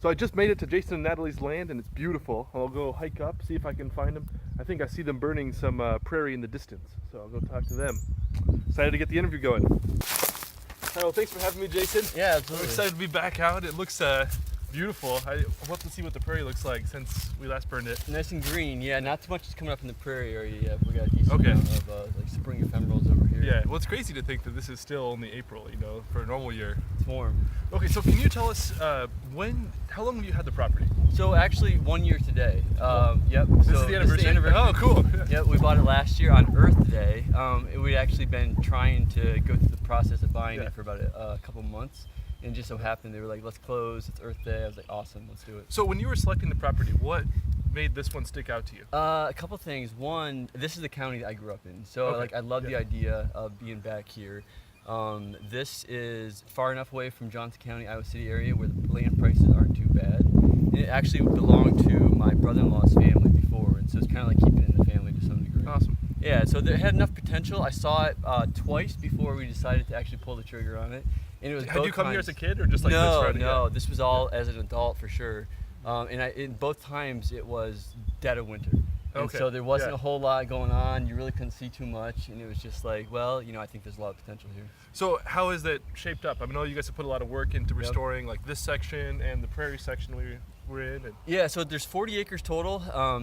So I just made it to Jason and Natalie's land, and it's beautiful. I'll go hike up, see if I can find them. I think I see them burning some prairie in the distance, so I'll go talk to them. Excited to get the interview going. Well, thanks for having me, Jason. Yeah, absolutely. I'm excited to be back out. It looks beautiful. I'll have to see what the prairie looks like since we last burned it. Nice and green. Yeah, not too much is coming up in the prairie area yet. We got a decent Okay. amount of like spring ephemerals over here. Yeah, well, it's crazy to think that this is still only April, you know, for a normal year. It's warm. Okay, so can you tell us how long have you had the property? So actually 1 year today. Yep. This is the anniversary? Oh, cool. Yep, we bought it last year on Earth Day. We'd actually been trying to go through the process of buying it for about a couple months. And it just so happened they were like, let's close, it's Earth Day. I was like, awesome, let's do it. So when you were selecting the property, what made this one stick out to you? A couple things. One, this is the county that I grew up in. So like I love the idea of being back here. This is far enough away from Johnson County, Iowa City area where the land prices aren't too bad. And it actually belonged to my brother-in-law's family before, and so it's kind of like keeping it in the family to some degree. Awesome. Yeah, so it had enough potential. I saw it twice before we decided to actually pull the trigger on it. And it was Had you come here as a kid or just like no, this? No, this was all as an adult for sure. In both times it was dead of winter. And so there wasn't a whole lot going on. You really couldn't see too much, and it was just like, well, you know, I think there's a lot of potential here. So how is that shaped up? I know you guys have put a lot of work into restoring like this section and the prairie section we were in. And yeah, so there's 40 acres total.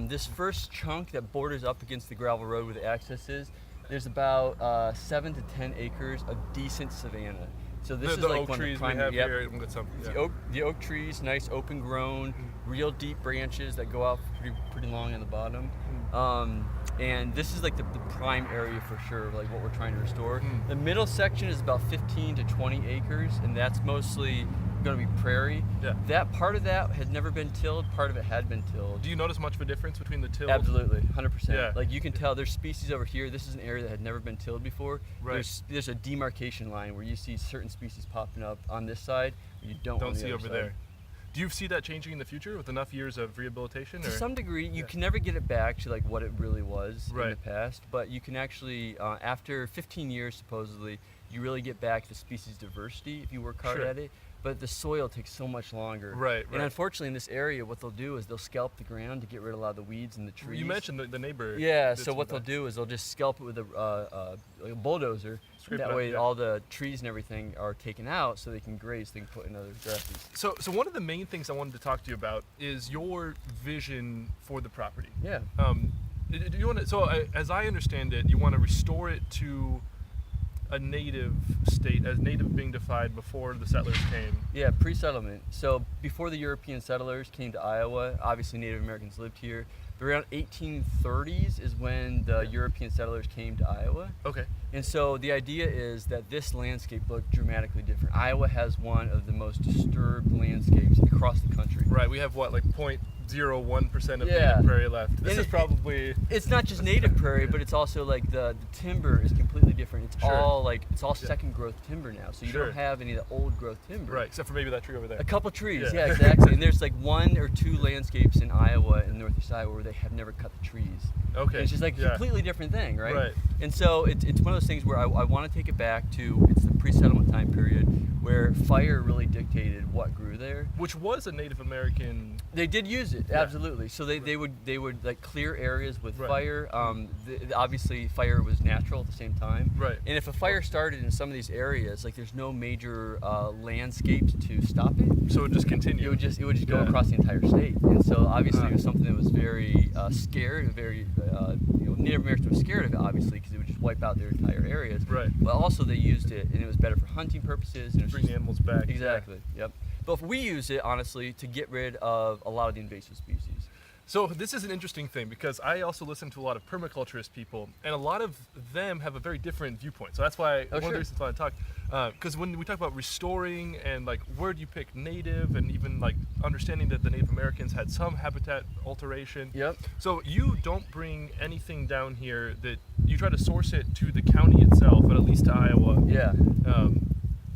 This first chunk that borders up against the gravel road where the access is, there's about 7 to 10 acres of decent savanna. So this is the like oak one trees of the primary, we have here. We'll get some. Yeah. The oak trees, nice open grown, real deep branches that go out pretty long on the bottom. And this is like the prime area for sure, like what we're trying to restore. The middle section is about 15 to 20 acres, and that's mostly going to be prairie. Yeah. That part of that had never been tilled, part of it had been tilled. Do you notice much of a difference between the tilled? Absolutely, 100%. Yeah. Like you can tell there's species over here. This is an area that had never been tilled before. Right. There's a demarcation line where you see certain species popping up on this side, you don't on the see other over side. there. Do you see that changing in the future with enough years of rehabilitation? To some degree, you can never get it back to like what it really was in the past, but you can actually, after 15 years supposedly, you really get back the species diversity if you work hard at it. But the soil takes so much longer. Right. And unfortunately in this area, what they'll do is they'll scalp the ground to get rid of a lot of the weeds and the trees. You mentioned the neighbor. Yeah, so what they'll do is they'll just scalp it with a bulldozer. That way all the trees and everything are taken out so they can graze, they can put in other grasses. So one of the main things I wanted to talk to you about is your vision for the property. Yeah. Do you want to, so as I understand it, you want to restore it to a native state, as native being defined before the settlers came. Yeah, pre-settlement. So before the European settlers came to Iowa, obviously Native Americans lived here. But around 1830s is when the European settlers came to Iowa. Okay. And so the idea is that this landscape looked dramatically different. Iowa has one of the most disturbed landscapes across the country. Right, we have what, like 0.01% of native prairie left. This is probably... It's not just native prairie, but it's also like the timber is completely different. It's all second growth timber now. So you don't have any of the old growth timber. Right, except for maybe that tree over there. A couple trees, yeah, exactly. And there's like 1 or 2 landscapes in Iowa and northeast Iowa where they have never cut the trees. Okay. And it's just like a completely different thing, right? Right. And so it's one of those things where I want to take it back to, it's the pre-settlement time period where fire really dictated what grew there. Which was a Native American... They did use it, absolutely. So they would like clear areas with fire. Obviously fire was natural at the same time. Right. And if a fire started in some of these areas, like there's no major landscapes to stop it. So it would just continue. It would just go across the entire state. And so obviously it was something that was very scared, very, Native Americans were scared of it obviously because it would just wipe out their entire areas. Right. But also they used it and it was better for hunting purposes. And bring the animals back. Exactly, yep. But we use it, honestly, to get rid of a lot of the invasive species. So this is an interesting thing because I also listen to a lot of permaculturist people, and a lot of them have a very different viewpoint. So that's why one of the reasons why I talk, because when we talk about restoring and like where do you pick native, and even like understanding that the Native Americans had some habitat alteration. Yep. So you don't bring anything down here that you try to source it to the county itself, but at least to Iowa. Yeah.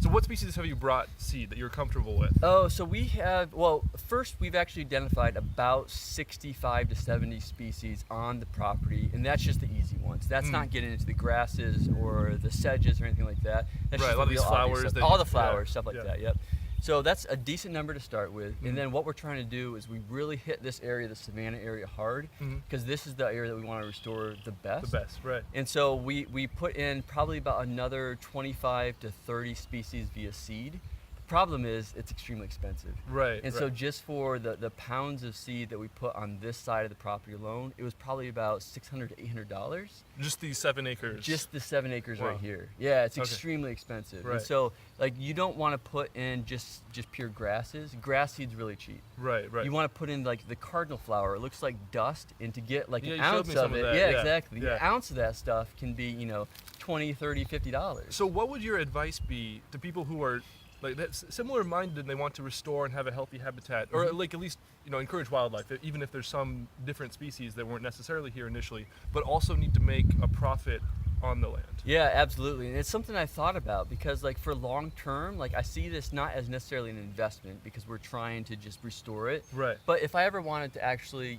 So what species have you brought seed that you're comfortable with? Oh, so we have, well, first we've actually identified about 65 to 70 species on the property, and that's just the easy ones. That's not getting into the grasses or the sedges or anything like that. That's right, just a lot of these flowers. all the flowers, stuff like that, yep. So that's a decent number to start with. And then what we're trying to do is we really hit this area, the Savanah area, hard, because this is the area that we want to restore the best. The best, right. And so we put in probably about another 25 to 30 species via seed. Problem is it's extremely expensive. Right. And so just for the pounds of seed that we put on this side of the property alone, it was probably about $600 to $800. Just these 7 acres. Just the 7 acres Wow. right here. Yeah, it's Okay. extremely expensive. Right. And so like you don't want to put in just pure grasses. Grass seed's really cheap. Right. You want to put in like the cardinal flower. It looks like dust, and to get like Yeah, an you showed ounce me of some of it. that. Yeah, Yeah. exactly. Yeah. An ounce of that stuff can be, $20, $30, $50. So what would your advice be to people who are like that's similar minded and they want to restore and have a healthy habitat, or like at least encourage wildlife, even if there's some different species that weren't necessarily here initially, but also need to make a profit on the land? Yeah, absolutely. And it's something I thought about because like for long term, like I see this not as necessarily an investment because we're trying to just restore it. Right. But if I ever wanted to actually,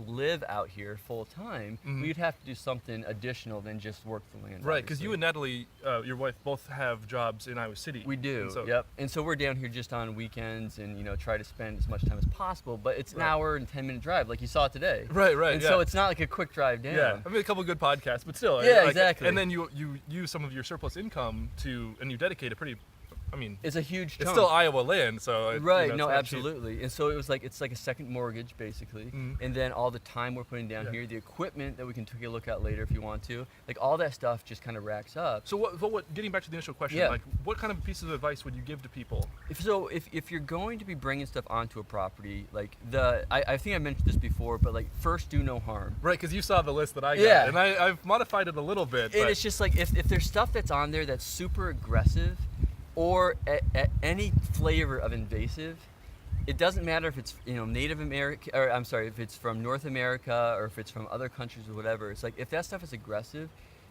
live out here full time, we'd have to do something additional than just work the land. Right, because obviously. you and Natalie, your wife, both have jobs in Iowa City. We do. And so, Yep. And so we're down here just on weekends and try to spend as much time as possible. But it's an hour and 10-minute drive, like you saw today. Right. And so it's not like a quick drive down. Yeah, I mean a couple of good podcasts, but still. Yeah, exactly. And then you use some of your surplus income and you dedicate a pretty, it's a huge chunk. it's still Iowa land, so Right, it's no, not cheap. absolutely. And so it's like a second mortgage basically. And then all the time we're putting down here, the equipment that we can take a look at later if you want to, like all that stuff just kind of racks up. So what getting back to the initial question, like what kind of pieces of advice would you give to people? If you're going to be bringing stuff onto a property, like I think I mentioned this before, but like first do no harm. Right, because you saw the list that I got, Yeah. and I've modified it a little bit. And but it's just like if there's stuff that's on there that's super aggressive or at any flavor of invasive, it doesn't matter if it's Native American, or I'm sorry, if it's from North America or if it's from other countries or whatever. It's like if that stuff is aggressive,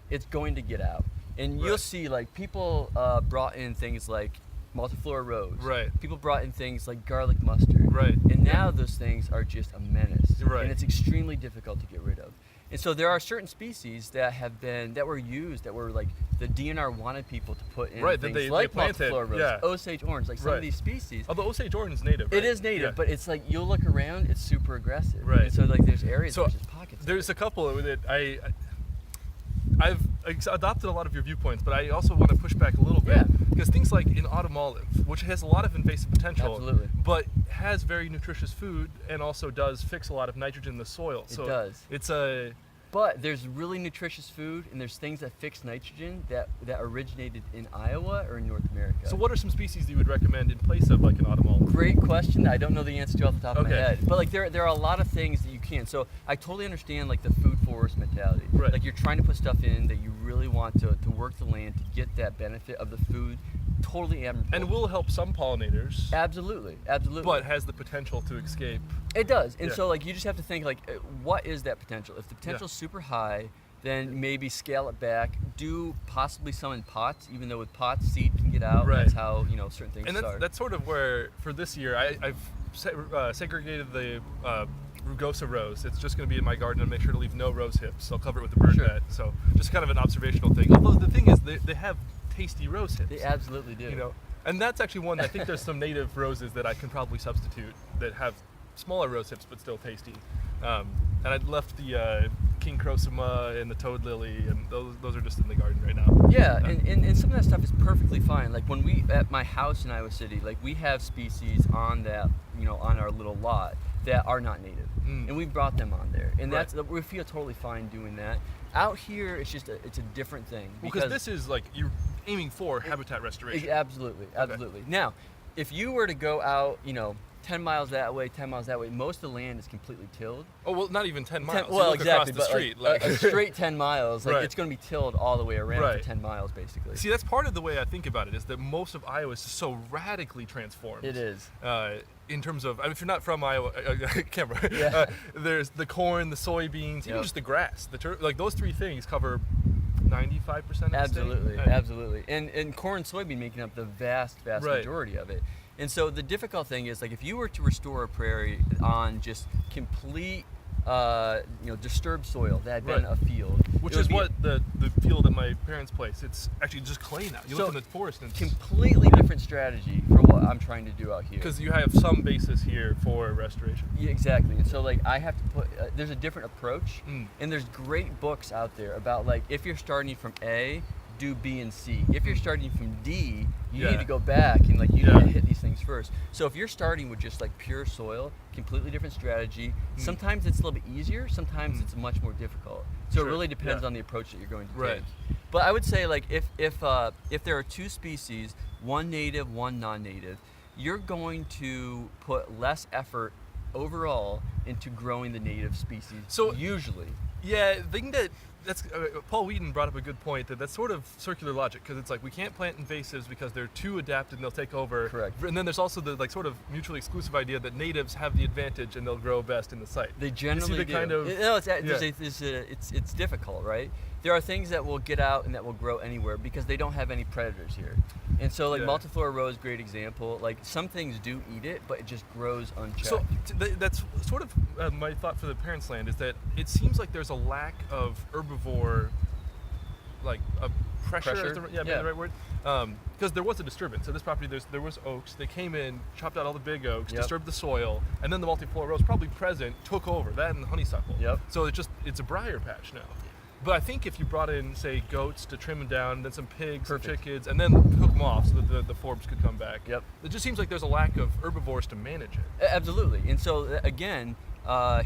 it's going to get out. And you'll see like people brought in things like multiflora rose. Right. People brought in things like garlic mustard. Right. And now those things are just a menace. Right. And it's extremely difficult to get rid of. And so there are certain species that were used, that were like the DNR wanted people to put in Right, that things they like planted, multiflora rose, yeah. Osage orange, like some Right. of these species. Although Osage orange is native. It right? is native, Yeah. but it's like you'll look around, it's super aggressive. Right. And so like there's areas, So there's just pockets. There's a couple that I've adopted a lot of your viewpoints, but I also want to push back a little bit. Yeah. Because things like in autumn olive, which has a lot of invasive potential, Absolutely. but has very nutritious food and also does fix a lot of nitrogen in the soil. It does. It's But there's really nutritious food, and there's things that fix nitrogen that originated in Iowa or in North America. So what are some species that you would recommend in place of like an autumn olive? Great question. I don't know the answer to off the top of my Okay. head. But like there are a lot of things that you can. So I totally understand like the food forest mentality. Right. Like you're trying to put stuff in that you really want to work the land to get that benefit of the food. Totally admirable. And will help some pollinators, Absolutely. but has the potential to escape. It does. And Yeah. so like you just have to think like what is that potential? If the potential's super high, then maybe scale it back. Do possibly some in pots, even though with pots seed can get out. Right. That's how certain things And start. that's sort of where, for this year, I've segregated the rugosa rose. It's just going to be in my garden and make sure to leave no rose hips. I'll cover it with a bird Sure. net. So just kind of an observational thing. Although the thing is, they have tasty rose hips. They absolutely do. And that's actually one. I think there's some native roses that I can probably substitute that have smaller rose hips but still tasty. And I left the king crocima and the toad lily, and those are just in the garden right now. Yeah, and some of that stuff is perfectly fine. Like when we, at my house in Iowa City, like we have species on that, on our little lot that are not native. And we brought them on there. And Right. we feel totally fine doing that. Out here, it's just it's a different thing. Because this is like, you're aiming for habitat restoration. Absolutely. Now, if you were to go out, 10 miles that way, 10 miles that way, most of the land is completely tilled. Oh, well, not even 10 miles. You Well, look exactly. across the street. Like, a straight 10 miles, like Right. it's going to be tilled all the way around Right. for 10 miles, basically. See, that's part of the way I think about it, is that most of Iowa is so radically transformed. It is. In terms of, if you're not from Iowa, Canberra, Yeah. there's the corn, the soybeans, even Yep. just the grass. Like those three things cover 95% of the state. Absolutely. And corn and soybean making up the vast Right. majority of it. And so the difficult thing is, like, if you were to restore a prairie on just complete disturbed soil that had been a field. Which is what the field at my parents' place. It's actually just clay now. You look in the forest and it's completely different strategy for what I'm trying to do out here. Because you have some basis here for restoration. Yeah, exactly. And so like I have to put, there's a different approach, and there's great books out there about like if you're starting from A, do B and C. If you're starting from D, you need to go back and like you need to hit these things first. So if you're starting with just like pure soil, completely different strategy. Sometimes it's a little bit easier, sometimes it's much more difficult. So it really depends on the approach that you're going to take. But I would say like if there are two species, one native, one non-native, you're going to put less effort overall into growing the native species. So usually. Yeah, the thing that's Paul Wheaton brought up a good point that's sort of circular logic, because it's like we can't plant invasives because they're too adapted and they'll take over. Correct. And then there's also the like sort of mutually exclusive idea that natives have the advantage and they'll grow best in the site. They generally do. Kind of, it's difficult, right? There are things that will get out and that will grow anywhere because they don't have any predators here. And so like multiflora roe is a great example. Like some things do eat it, but it just grows unchecked. So that's sort of my thought for the parents' land is that it seems like there's a lack of herbivore, like pressure. Is the right word? Because there was a disturbance. So this property, there was oaks. They came in, chopped out all the big oaks, disturbed the soil, and then the multiflora roe, probably present, took over that and the honeysuckle. So it's a briar patch now. But I think if you brought in, say, goats to trim them down, then some pigs, some chickens, and then hook them off so that the forbs could come back. It just seems like there's a lack of herbivores to manage it. Absolutely. And so, again,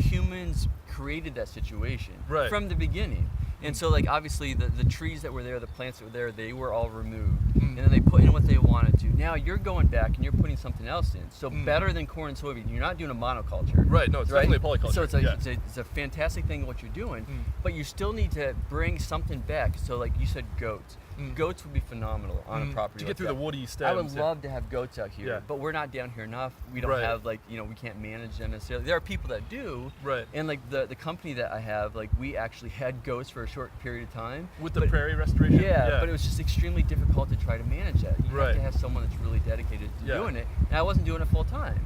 humans created that situation from the beginning. And so, like, obviously, the trees that were there, the plants that were there, they were all removed. And then they put in what they wanted to. Now you're going back and you're putting something else in. So better than corn and soybean. You're not doing a monoculture. Right, no, it's definitely a polyculture. So it's a fantastic thing what you're doing. But you still need to bring something back. So, like you said, goats. Goats would be phenomenal on a property to get like through that. the woody stems. I would love to have goats out here, but we're not down here enough. We don't have we can't manage them necessarily. There are people that do, and like the company that I have, like we actually had goats for a short period of time with the prairie restoration. But it was just extremely difficult to try to manage that. You have to have someone that's really dedicated to doing it, and I wasn't doing it full time.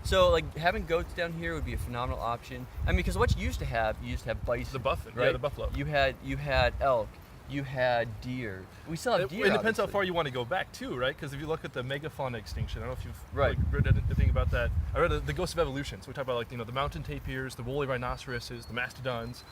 So like having goats down here would be a phenomenal option. I mean, because what you used to have bison, the buffalo, the buffalo. You had elk. You had deer. We still have deer. It depends how far you want to go back too, right? Because if you look at the megafauna extinction, I don't know if you've read anything about that. I read the Ghost of Evolution. So we talk about like the mountain tapirs, the woolly rhinoceroses, the mastodons.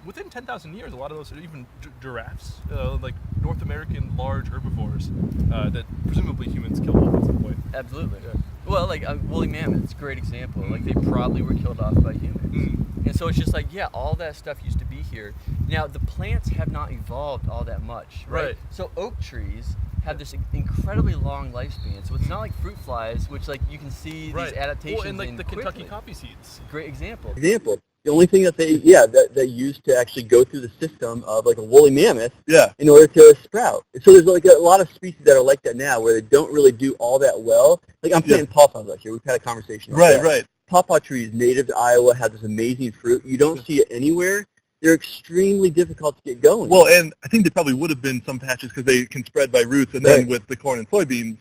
Within 10,000 years, a lot of those are even giraffes, like North American large herbivores that presumably humans killed off at some point. Absolutely. Well, like woolly mammoths, great example. Like they probably were killed off by humans. And so it's just like, all that stuff used to be here. Now, the plants have not evolved all that much, right? So oak trees have this incredibly long lifespan. So it's not like fruit flies, which like you can see these adaptations and like the quickly. Kentucky poppy seeds. Great example. The only thing that they used to actually go through the system of like a woolly mammoth in order to sprout. So there's like a lot of species that are like that now where they don't really do all that well. Like I'm planting pawpaws out here. We've had a conversation about that. Pawpaw trees native to Iowa have this amazing fruit. You don't see it anywhere. They're extremely difficult to get going. Well, and I think there probably would have been some patches because they can spread by roots, and then with the corn and soybeans,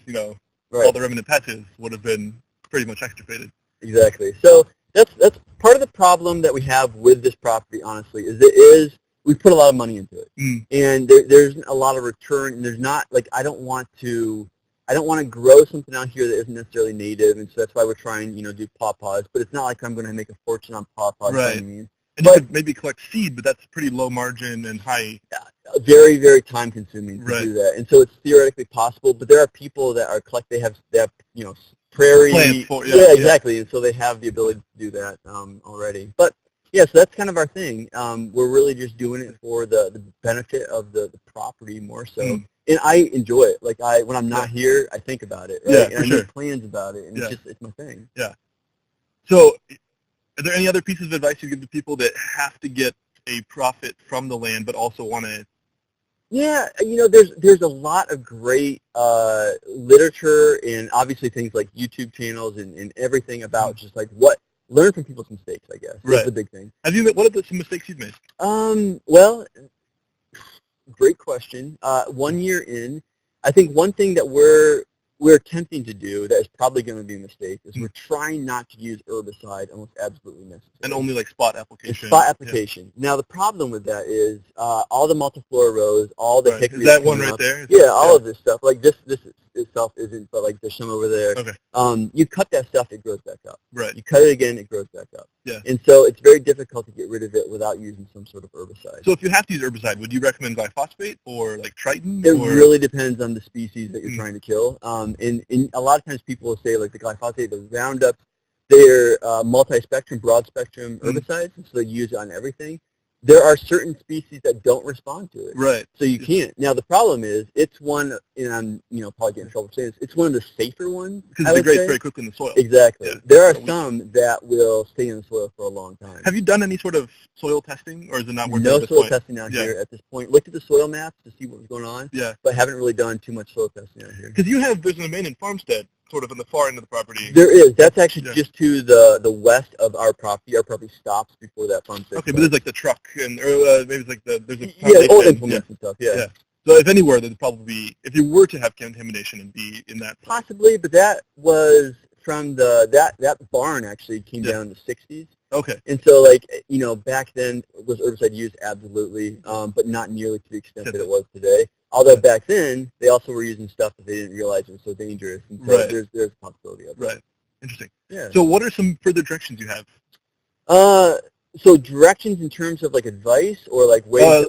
all the remnant patches would have been pretty much extirpated. Exactly. So that's part of the problem that we have with this property, honestly, is we put a lot of money into it. And there's a lot of return, and there's not, like, I don't want to grow something out here that isn't necessarily native, and so that's why we're trying, do pawpaws. But it's not like I'm going to make a fortune on pawpaws. By any means. And you could maybe collect seed, but that's pretty low margin and high. Very, very time consuming to do that. And so it's theoretically possible, but there are people that are they have prairie. Exactly. And so they have the ability to do that already. But so that's kind of our thing. We're really just doing it for the benefit of the property more so. And I enjoy it. Like when I'm not here, I think about it. Right? And I make plans about it, and it's my thing. So, are there any other pieces of advice you give to people that have to get a profit from the land, but also want to? There's a lot of great literature and obviously things like YouTube channels and everything about just like learn from people's mistakes, I guess. That's the big thing. What are some mistakes you've made? Well, great question. 1 year in, I think one thing that we're we're attempting to do that is probably going to be a mistake is we're trying not to use herbicide unless absolutely necessary. And only like spot application. Spot application. Yeah. Now the problem with that is all the multiflora rows, all the hickory. Is that one right there? Yeah, all of this stuff. Like this itself isn't, but like there's some over there. Okay. You cut that stuff, it grows back up. Right. You cut it again, it grows back up. Yeah. And so it's very difficult to get rid of it without using some sort of herbicide. So if you have to use herbicide, would you recommend glyphosate or like Triton? It really depends on the species that you're trying to kill. And a lot of times people will say like the glyphosate, the Roundup, they're multi-spectrum, broad-spectrum herbicides, and so they use it on everything. There are certain species that don't respond to it. Right. So you can't. Now the problem is it's one, and I'm probably getting in trouble for saying this, it's one of the safer ones. Because it degrades very quickly in the soil. Exactly. Yeah. There are some that will stay in the soil for a long time. Have you done any sort of soil testing, or is it not worth it No at this soil point? testing out here at this point. Looked at the soil maps to see what was going on, but haven't really done too much soil testing out here. Because there's an abandoned farmstead sort of in the far end of the property. There is. That's actually just to the west of our property. Our property stops before that farmstead. Okay, but there's like the truck and maybe it's like there's a old implements and stuff. Yeah. So if anywhere, there'd probably be, if you were to have contamination and be in that. Possibly, but that was from that barn actually came down in the 60s. Okay. And so like, back then was herbicide used? Absolutely, but not nearly to the extent that it was today. Although back then, they also were using stuff that they didn't realize was so dangerous. And so there's a possibility of that. Right. Interesting. Yeah. So what are some further directions you have? So directions in terms of like advice or like ways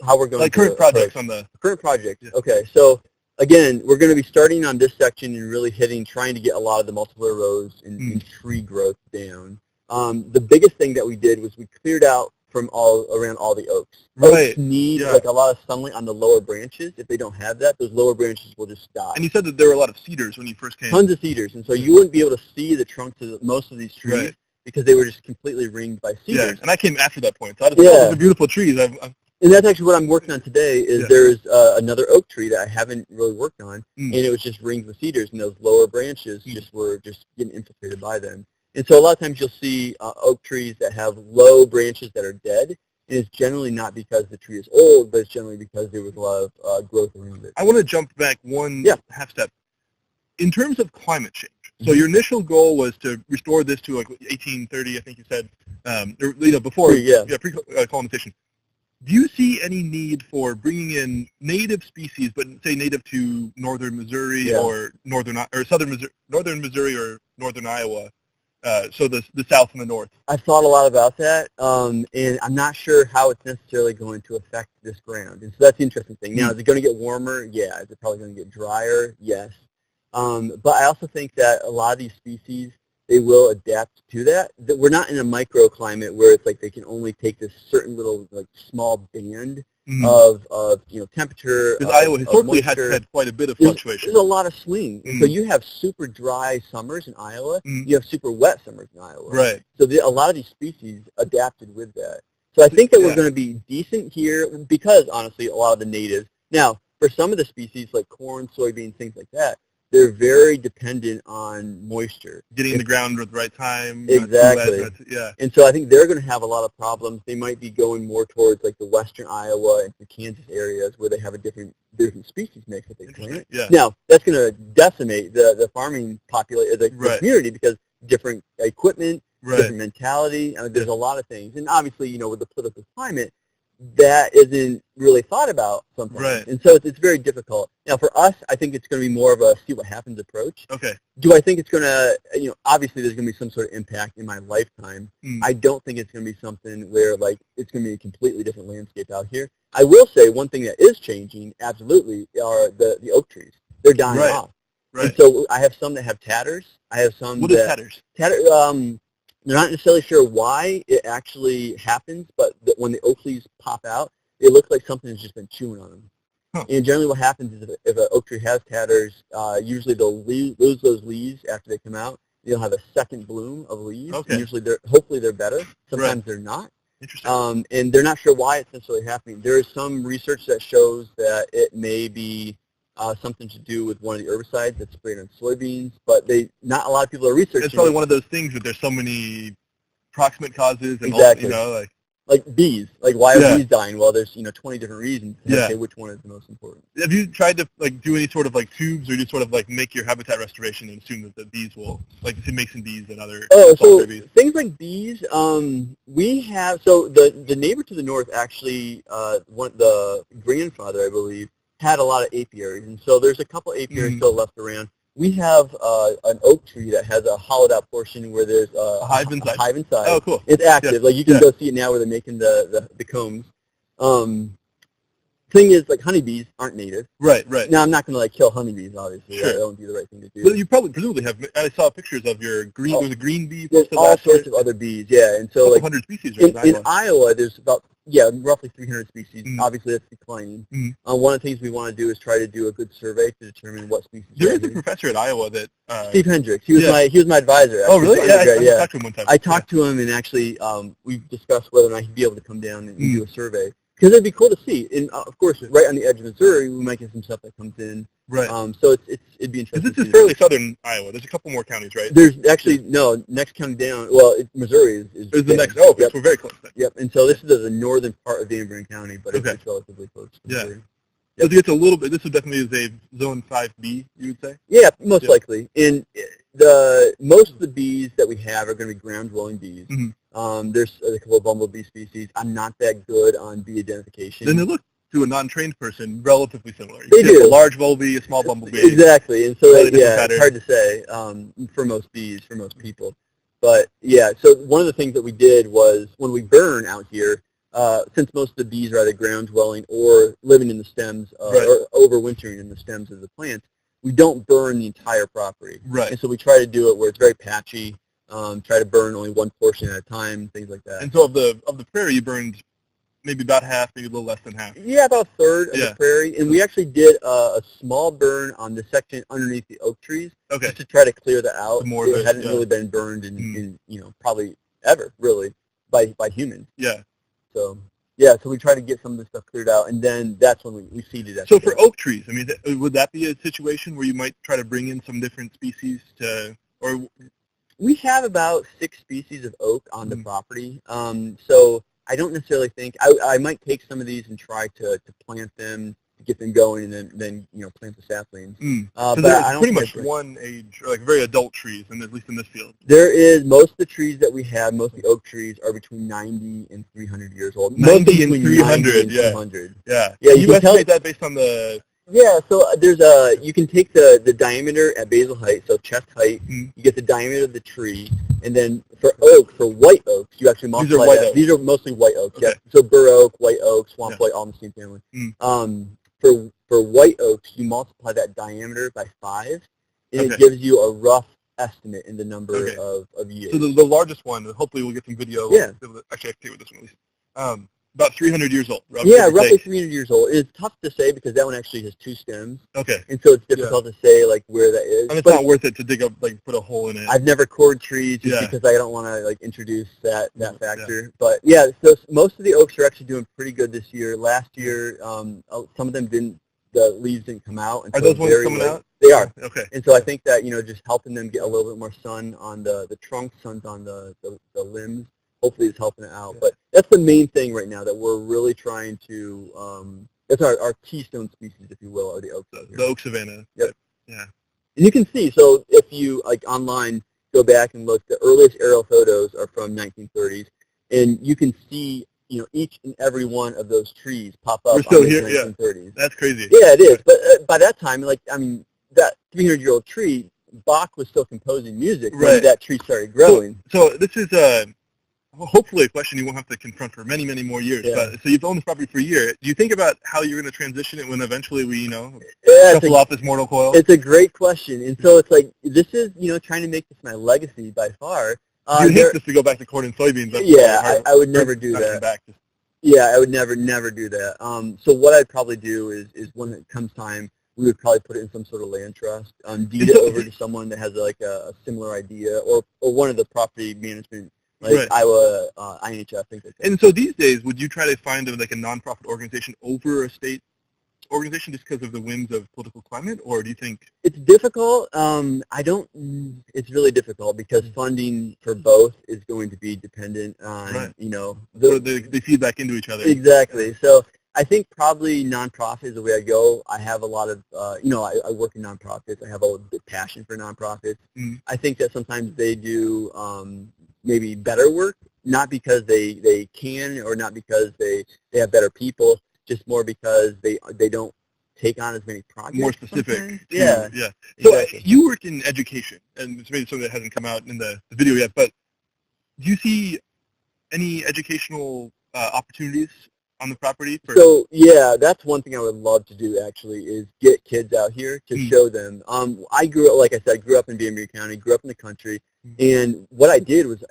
how we're going like to current projects on the current project. Yeah. Okay. So again, we're going to be starting on this section and really trying to get a lot of the multiple rows and tree growth down. The biggest thing that we did was we cleared out from around all the oaks. Oaks need like a lot of sunlight on the lower branches. If they don't have that, those lower branches will just die. And you said that there were a lot of cedars when you first came. Tons of cedars, and so you wouldn't be able to see the trunks of most of these trees because they were just completely ringed by cedars. Yeah, and I came after that point, so I just thought the beautiful trees. And that's actually what I'm working on today. Is there's another oak tree that I haven't really worked on, and it was just ringed with cedars, and those lower branches were getting infiltrated by them. And so a lot of times you'll see oak trees that have low branches that are dead, and it's generally not because the tree is old, but it's generally because there was a lot of growth around it. I want to jump back one half step. In terms of climate change, so your initial goal was to restore this to like 1830, I think you said, before pre-colonization. Do you see any need for bringing in native species, but say native to northern Missouri or southern Missouri or northern Iowa? So the south and the north. I've thought a lot about that, and I'm not sure how it's necessarily going to affect this ground. And so that's the interesting thing. Now, is it going to get warmer? Yeah. Is it probably going to get drier? Yes. But I also think that a lot of these species, they will adapt to that. That we're not in a microclimate where it's like they can only take this certain little like small band of temperature. Because Iowa historically had quite a bit of fluctuation. There's a lot of swing. So you have super dry summers in Iowa. You have super wet summers in Iowa. Right. So a lot of these species adapted with that. So I think that we're going to be decent here because, honestly, a lot of the natives. Now, for some of the species like corn, soybeans, things like that, they're very dependent on moisture. Getting in the ground at the right time. Exactly. And so I think they're going to have a lot of problems. They might be going more towards like the western Iowa and the Kansas areas where they have a different species mix that they plant. Yeah. Now, that's going to decimate the farming population, the community, because different equipment, different mentality. I mean, there's a lot of things. And obviously, with the political climate, that isn't really thought about sometimes. Right. And so it's very difficult. Now, for us, I think it's going to be more of a see what happens approach. Okay. Do I think it's going to, obviously there's going to be some sort of impact in my lifetime. I don't think it's going to be something where, like, it's going to be a completely different landscape out here. I will say one thing that is changing, absolutely, are the oak trees. They're dying off. Right. And so I have some that have tatters. I have some What is tatters? They're not necessarily sure why it actually happens, but when the oak leaves pop out, it looks like something has just been chewing on them. Huh. And generally what happens is if an oak tree has tatters, usually they'll lose those leaves after they come out. They'll have a second bloom of leaves. Okay. And usually hopefully they're better. Sometimes they're not. Interesting. And they're not sure why it's necessarily happening. There is some research that shows that it may be something to do with one of the herbicides that's sprayed on soybeans, but not a lot of people are researching. It's probably one of those things that there's so many proximate causes and exactly. all, like bees. Like, why are bees dying? Well, there's 20 different reasons. Okay, which one is the most important? Have you tried to do any sort of tubes, or just sort of make your habitat restoration and assume that the bees will to make some bees and other? So things like bees. We have the neighbor to the north actually, the grandfather, I believe, had a lot of apiaries, and so there's a couple apiaries still left around. We have an oak tree that has a hollowed out portion where there's a hive inside. Oh, cool. It's active. You can go see it now where they're making the combs. Thing is, honeybees aren't native. Right. Now, I'm not going to kill honeybees, obviously. Sure. That won't be the right thing to do. But you presumably have. I saw pictures of your green. There's a green bee. There's all sorts of other bees, and so 100 species. In Iowa, there's about roughly 300 species. Obviously, that's declining. One of the things we want to do is try to do a good survey to determine what species. There is a professor at Iowa that Steve Hendricks. He was my advisor. Oh, really? Yeah, I talked to him one time. I talked to him, and actually, we discussed whether or not he'd be able to come down and do a survey. Because it'd be cool to see, and of course, right on the edge of Missouri, we might get some stuff that comes in. Right. So it'd be interesting. Because this is fairly southern Iowa. There's a couple more counties, right? There's actually next county down. Well, Missouri is the next. Oh, okay, so we're very close. Then. Yep. And so this is the northern part of Buren County, but it's relatively close to Missouri. So it's a little bit. This is definitely is a Zone 5B, you would say. Yeah, most likely. And most of the bees that we have are going to be ground-dwelling bees. There's a couple of bumblebee species. I'm not that good on bee identification. Then they look to a non-trained person relatively similar. They do. A large bumblebee, a small bumblebee. Exactly. And so it's hard to say for most bees, for most people. But so one of the things that we did was when we burn out here, since most of the bees are either ground-dwelling or living in the stems or overwintering in the stems of the plants, we don't burn the entire property. Right. And so we try to do it where it's very patchy. Try to burn only one portion at a time, things like that. And so of the prairie, you burned maybe about half, maybe a little less than half. Yeah, about a third of the prairie. And we actually did a small burn on the section underneath the oak trees just to try to clear that out. More it hadn't really been burned in probably ever, really, by humans. Yeah. So, so we try to get some of this stuff cleared out, and then that's when we seeded it. So for oak trees, I mean, would that be a situation where you might try to bring in some different species or... We have about 6 species of oak on the property, so I don't necessarily think I might take some of these and try to plant them to get them going, and then plant the saplings. But there's pretty much one age, or very adult trees, and at least in this field. There is most of the trees that we have. Most of the oak trees are between 90 and 300 years old. 90 and 300, 200. Yeah. You estimate that based on the. Yeah, so you can take the diameter at basal height, so chest height, you get the diameter of the tree, and then for white oaks, you actually multiply that. These are mostly white oaks, So bur oak, white oak, swamp white, all in the same family. For white oaks, you multiply that diameter by 5, and it gives you a rough estimate in the number of years. So the largest one, hopefully we'll get some video. Yeah. Actually, I can take with this one at least. About 300 years old. Roughly 300 years old. It's tough to say because that one actually has 2 stems. Okay. And so it's difficult to say where that is. And it's not worth it to dig up, put a hole in it. I've never cored trees just because I don't want to introduce that factor. Yeah. But so most of the oaks are actually doing pretty good this year. Last year, some of them the leaves didn't come out. Are those ones coming out? They are. Okay. And so I think that, just helping them get a little bit more sun on the trunk, sun's on the limbs. Hopefully it's helping it out. But that's the main thing right now that we're really trying to, that's our keystone species, if you will, are the oaks. The oak savanna. Yep. Yeah. And you can see, so if you, online, go back and look, the earliest aerial photos are from 1930s, and you can see, each and every one of those trees pop up. We're still here, 1930s. That's crazy. Yeah, it is. But by that time, that 300-year-old tree, Bach was still composing music when that tree started growing. So this is hopefully a question you won't have to confront for many, many more years. But so you've owned this property for a year. Do you think about how you're going to transition it when eventually we, shuffle off this mortal coil? It's a great question. And so it's this is, trying to make this my legacy by far. You hate this to go back to corn and soybeans. I would never do that. I would never do that. So what I'd probably do is when it comes time, we would probably put it in some sort of land trust, deed it over to someone that has a similar idea, or one of the property management, Iowa INHF, things like that. And so these days, would you try to find a nonprofit organization over a state organization just because of the whims of political climate, or do you think it's difficult? It's really difficult because funding for both is going to be dependent on so they feed back into each other. Exactly. So I think probably nonprofit is the way I go. I have a lot of I work in nonprofits. I have a big passion for nonprofits. I think that sometimes they do maybe better work, not because they can or not because they have better people, just more because they don't take on as many projects. More specific. Yeah. So exactly. You work in education, and it's maybe something that hasn't come out in the video yet, but do you see any educational opportunities on the property? So yeah, that's one thing I would love to do actually is get kids out here to show them. I grew up, like I said, grew up in Buren County, grew up in the country, and what I did was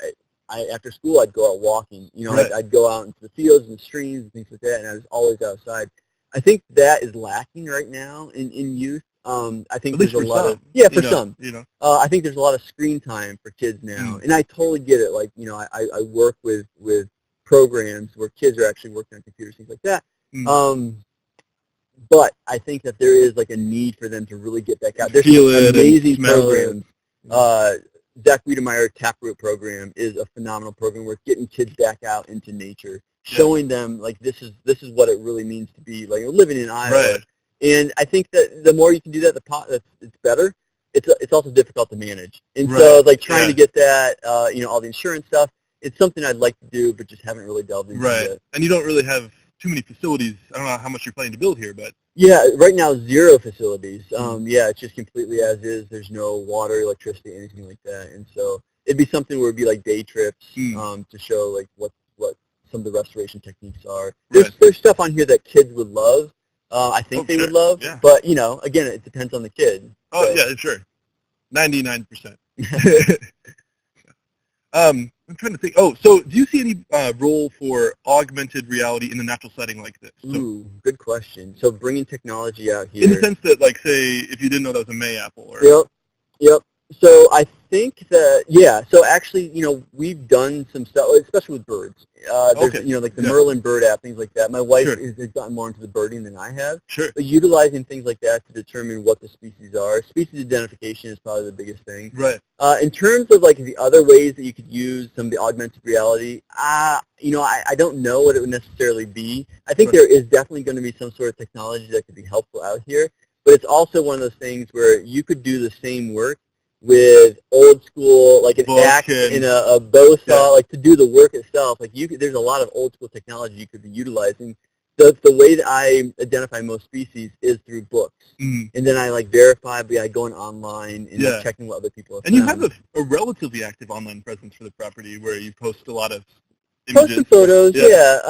I after school I'd go out walking. I'd go out into the fields and streams and things like that, and I was always outside. I think that is lacking right now in youth. I think there's a lot of for some. I think there's a lot of screen time for kids now, and I totally get it. Like I work with programs where kids are actually working on computers, things like that. But I think that there is like a need for them to really get back out. There's some amazing programs. Zach Wiedemeyer Taproot program is a phenomenal program where it's getting kids back out into nature, showing them like this is what it really means to be like living in Iowa. Right. And I think that the more you can do that, it's better. It's also difficult to manage, and so like trying to get that all the insurance stuff. It's something I'd like to do, but just haven't really delved into it. And you don't really have too many facilities. I don't know how much you're planning to build here, but yeah, right now 0 facilities. It's just completely as is. There's no water, electricity, anything like that. And so it'd be something where it'd be like day trips to show like what some of the restoration techniques are. There's stuff on here that kids would love. I think they would love, but again, it depends on the kid. Oh so. Yeah, sure, 99%. I'm trying to think. Oh, so do you see any role for augmented reality in the natural setting like this? Ooh, good question. So bringing technology out here. In the sense that, like, say, if you didn't know that was a mayapple. Or Yep. So I think that, so actually, we've done some stuff, especially with birds. There's, like the Merlin bird app, things like that. My wife has gotten more into the birding than I have. Sure. But utilizing things like that to determine what the species are. Species identification is probably the biggest thing. Right. In terms of like the other ways that you could use some of the augmented reality, I don't know what it would necessarily be. I think there is definitely going to be some sort of technology that could be helpful out here. But it's also one of those things where you could do the same work with old school, like an axe and a bow saw, like to do the work itself. Like there's a lot of old school technology you could be utilizing. The way that I identify most species is through books, and then I like verify by going online and like, checking what other people have found. You have a relatively active online presence for the property where you post a lot of images. Post some photos, there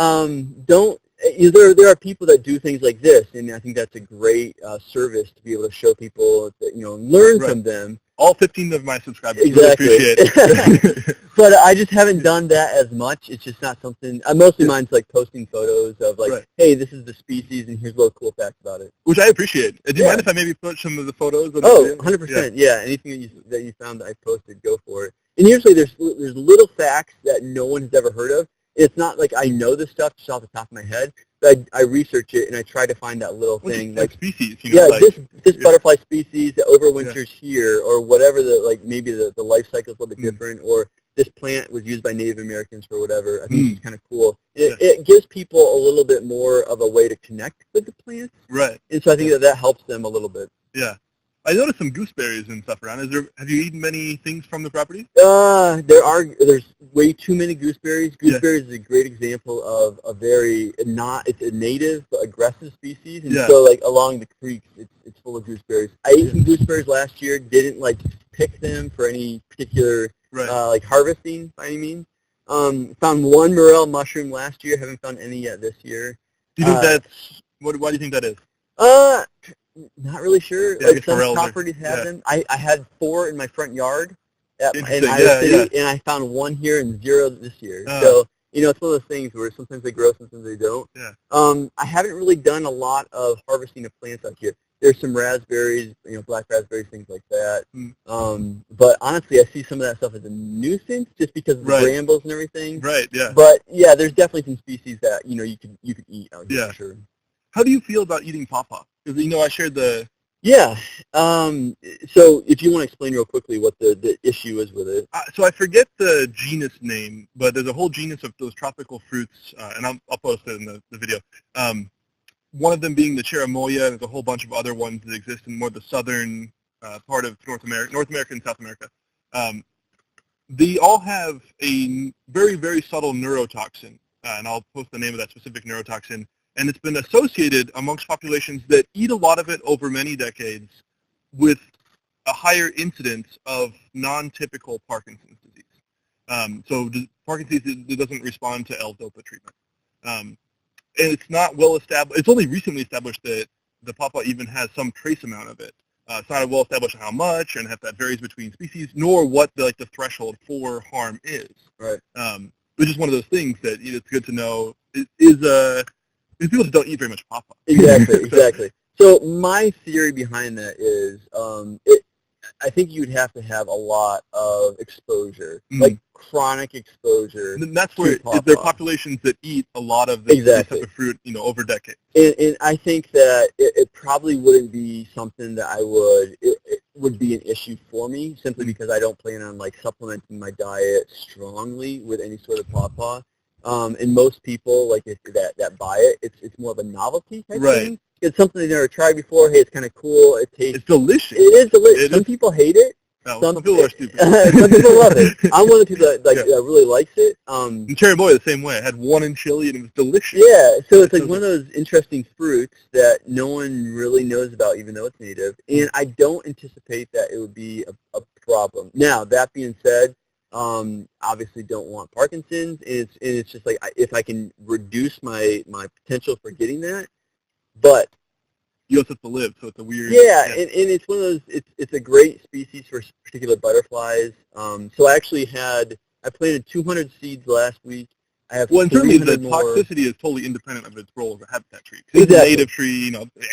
are people that do things like this, and I think that's a great service to be able to show people that, learn from them. All 15 of my subscribers exactly. really appreciate it. But I just haven't done that as much. It's just not something. Mostly mine's like posting photos of like, hey, this is the species, and here's a little cool fact about it. Which I appreciate. Do you mind if I maybe put some of the photos? On 100%. Yeah, anything that you found that I posted, go for it. And usually there's little facts that no one has ever heard of. It's not like I know this stuff just off the top of my head, but I research it and I try to find that little thing. Like species, this butterfly species that overwinters here, or whatever maybe the life cycle is a little bit different, or this plant was used by Native Americans for whatever. I think it's kind of cool. It gives people a little bit more of a way to connect with the plants. Right. And so I think that helps them a little bit. Yeah. I noticed some gooseberries and stuff around. Have you eaten many things from the property? There's way too many gooseberries. Gooseberries is a great example of it's a native but aggressive species, and so like along the creeks, it's full of gooseberries. I ate some gooseberries last year. Didn't like pick them for any particular like harvesting by any means. Found one morel mushroom last year. Haven't found any yet this year. Do you think that's why do you think that is? Not really sure. Like some properties have them. I had 4 in my front yard in Iowa City, and I found 1 here and 0 this year. So it's one of those things where sometimes they grow, sometimes they don't. I haven't really done a lot of harvesting of plants out here. There's some raspberries, black raspberries, things like that. But honestly, I see some of that stuff as a nuisance just because of the brambles and everything. Right. Yeah. But yeah, there's definitely some species that you could eat out here for sure. How do you feel about eating pawpaw? Because, I shared the... Yeah. So if you want to explain real quickly what the issue is with it. So I forget the genus name, but there's a whole genus of those tropical fruits, and I'll post it in the video. One of them being the cherimoya. There's a whole bunch of other ones that exist in more the southern part of North America and South America. They all have a very, very subtle neurotoxin, and I'll post the name of that specific neurotoxin. And it's been associated amongst populations that eat a lot of it over many decades with a higher incidence of non-typical Parkinson's disease. So Parkinson's disease, it doesn't respond to L-DOPA treatment. And it's not well established. It's only recently established that the pawpaw even has some trace amount of it. It's not well established how much, and that varies between species, nor what the threshold for harm is. Right. It's just one of those things that it's good to know is people just don't eat very much pawpaw. Exactly. So my theory behind that is, I think you'd have to have a lot of exposure, like chronic exposure. And that's where there are populations that eat a lot of this type of fruit, over decades. And I think that it probably wouldn't be something that it would be an issue for me, simply because I don't plan on supplementing my diet strongly with any sort of pawpaw. And most people that buy it, it's more of a novelty type thing. It's something they've never tried before. Hey, it's kind of cool. It tastes. It's delicious. It is delicious. Some people hate it. No, some people are stupid. Some people love it. I'm one of the people that really likes it. And cherimoya the same way. I had one in Chile and it was delicious. Yeah, so it's one of those interesting fruits that no one really knows about, even though it's native. And I don't anticipate that it would be a problem. Now, that being said, obviously don't want Parkinson's, and it's just if I can reduce my potential for getting that, but you also have to live, so it's a weird... Yeah, and it's one of those, it's a great species for particular butterflies. So I planted 200 seeds last week. I have and certainly the more. toxicity is totally independent of its role as a habitat tree. Exactly. It's a native tree,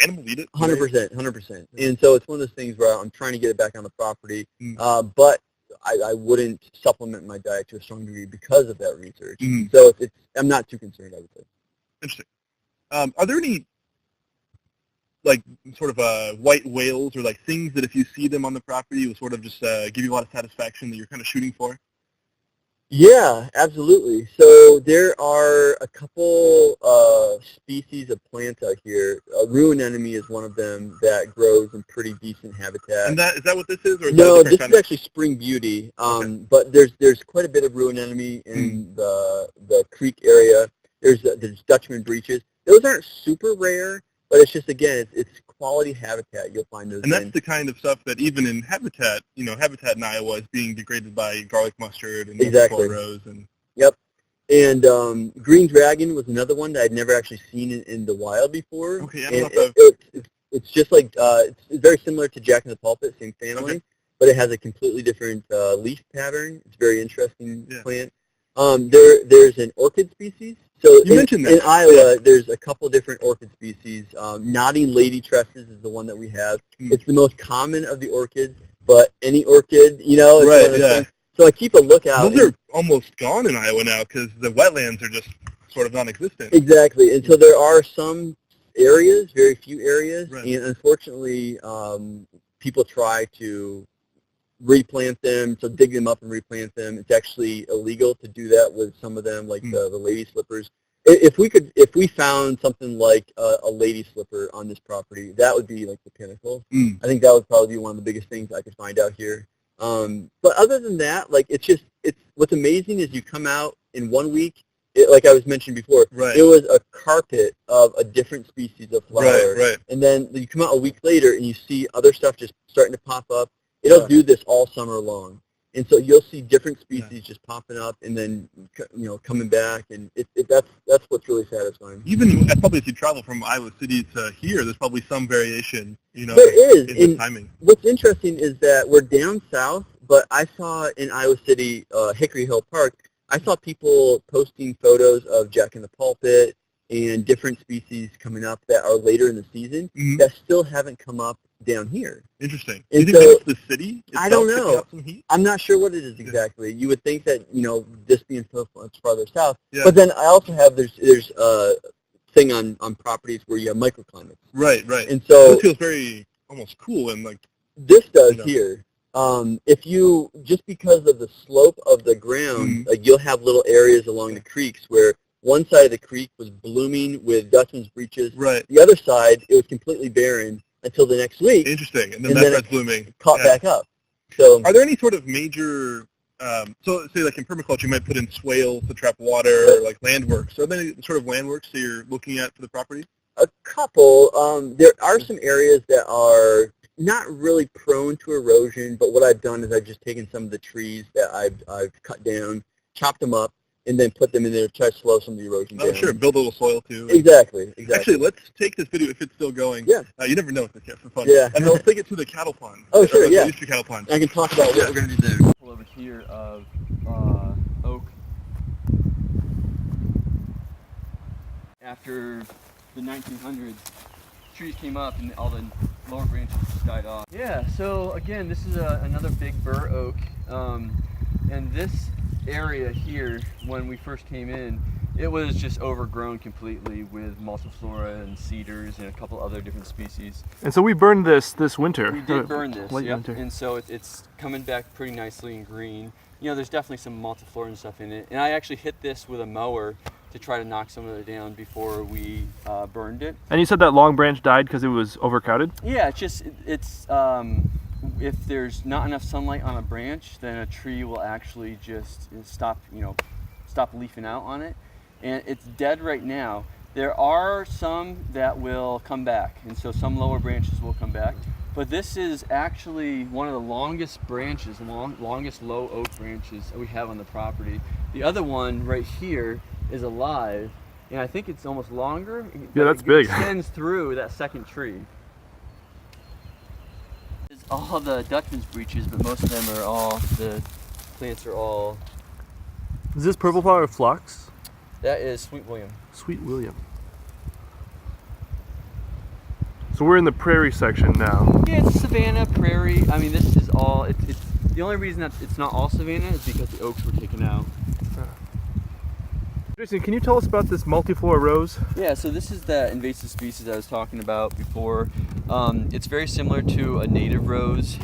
animals eat it. 100%. And so it's one of those things where I'm trying to get it back on the property, but I wouldn't supplement my diet to a strong degree because of that research. So I'm not too concerned, I would say. Interesting. Are there any sort of white whales or things that if you see them on the property will sort of just give you a lot of satisfaction that you're kind of shooting for? Yeah, absolutely. So there are a couple species of plants out here. Ruin anemone is one of them that grows in pretty decent habitat. And is that what this is? Or is no, this is actually spring beauty. But there's quite a bit of ruin anemone in the creek area. There's Dutchman breeches. Those aren't super rare, but it's just, again, it's quality habitat. You'll find those. And that's the kind of stuff that even in habitat, habitat in Iowa is being degraded by garlic mustard and rose and. Yep. And green dragon was another one that I'd never actually seen in the wild before. Okay, it's just it's very similar to Jack in the Pulpit, same family, but it has a completely different leaf pattern. It's a very interesting plant. There's an orchid species. So you mentioned that. In Iowa, there's a couple different orchid species. Nodding lady tresses is the one that we have. It's the most common of the orchids, but any orchid, it's so I keep a lookout. Those are almost gone in Iowa now because the wetlands are just sort of non-existent. Exactly, and so there are some areas, very few areas, and unfortunately, people try to replant them, so dig them up and replant them. It's actually illegal to do that with some of them, like the lady slippers. If we found something like a lady slipper on this property, that would be the pinnacle. I think that would probably be one of the biggest things I could find out here. But other than that, it's what's amazing is you come out in 1 week, like I was mentioned before, it was a carpet of a different species of flower, and then you come out a week later and you see other stuff just starting to pop up. It'll do this all summer long. And so you'll see different species just popping up and then, coming back. And that's what's really satisfying. Even probably if you travel from Iowa City to here, there's probably some variation, there is. in the timing. What's interesting is that we're down south, but I saw in Iowa City, Hickory Hill Park, I saw people posting photos of Jack in the Pulpit and different species coming up that are later in the season that still haven't come up down here. Interesting. And do you think it's the city itself I don't know. Some heat? I'm not sure what it is exactly. You would think that, this being so much farther south. But then I also have, there's thing on properties where you have microclimates. Right. And so this feels very almost cool and like this does here. If you just because of the slope of the ground, like you'll have little areas along the creeks where one side of the creek was blooming with Dutchman's breeches. Right. The other side, it was completely barren until the next week. Interesting. And then that starts blooming. Caught back up. So, are there any sort of major, so say like in permaculture, you might put in swales to trap water, or like landworks. Are there any sort of landworks that you're looking at for the property? A couple. There are some areas that are not really prone to erosion, but what I've done is I've just taken some of the trees that I've cut down, chopped them up, and then put them in there to try to slow some of the erosion down. Oh, sure. Build a little soil, too. Exactly. Actually, let's take this video if it's still going. Yeah. You never know if it's for fun. Yeah. And let's take it to the cattle pond. Oh, sure, yeah. The cattle pond. I can talk about what we're going to do there. Over here of oak. After the 1900s, trees came up and all the lower branches just died off. Yeah, so again, this is another big bur oak. And this area here, when we first came in, it was just overgrown completely with multiflora and cedars and a couple other different species. And so we burned this winter. We did burn this, late yep. winter. And so it's coming back pretty nicely and green. You know, there's definitely some multiflora and stuff in it. And I actually hit this with a mower to try to knock some of it down before we burned it. And you said that long branch died because it was overcrowded? Yeah, it's if there's not enough sunlight on a branch, then a tree will actually just stop leafing out on it. And it's dead right now. There are some that will come back, and so some lower branches will come back. But this is actually one of the longest branches, longest low oak branches that we have on the property. The other one right here is alive, and I think it's almost longer. Yeah, that's big. It extends through that second tree. It's all the Dutchman's breeches, but most of them are all, the plants are all... Is this purple flower phlox? That is Sweet William. Sweet William. So we're in the prairie section now. Yeah, it's Savanah, prairie. I mean, this is all, it's the only reason that it's not all Savanah is because the oaks were taken out. Jason, can you tell us about this multiflora rose? Yeah, so this is that invasive species I was talking about before. It's very similar to a native rose,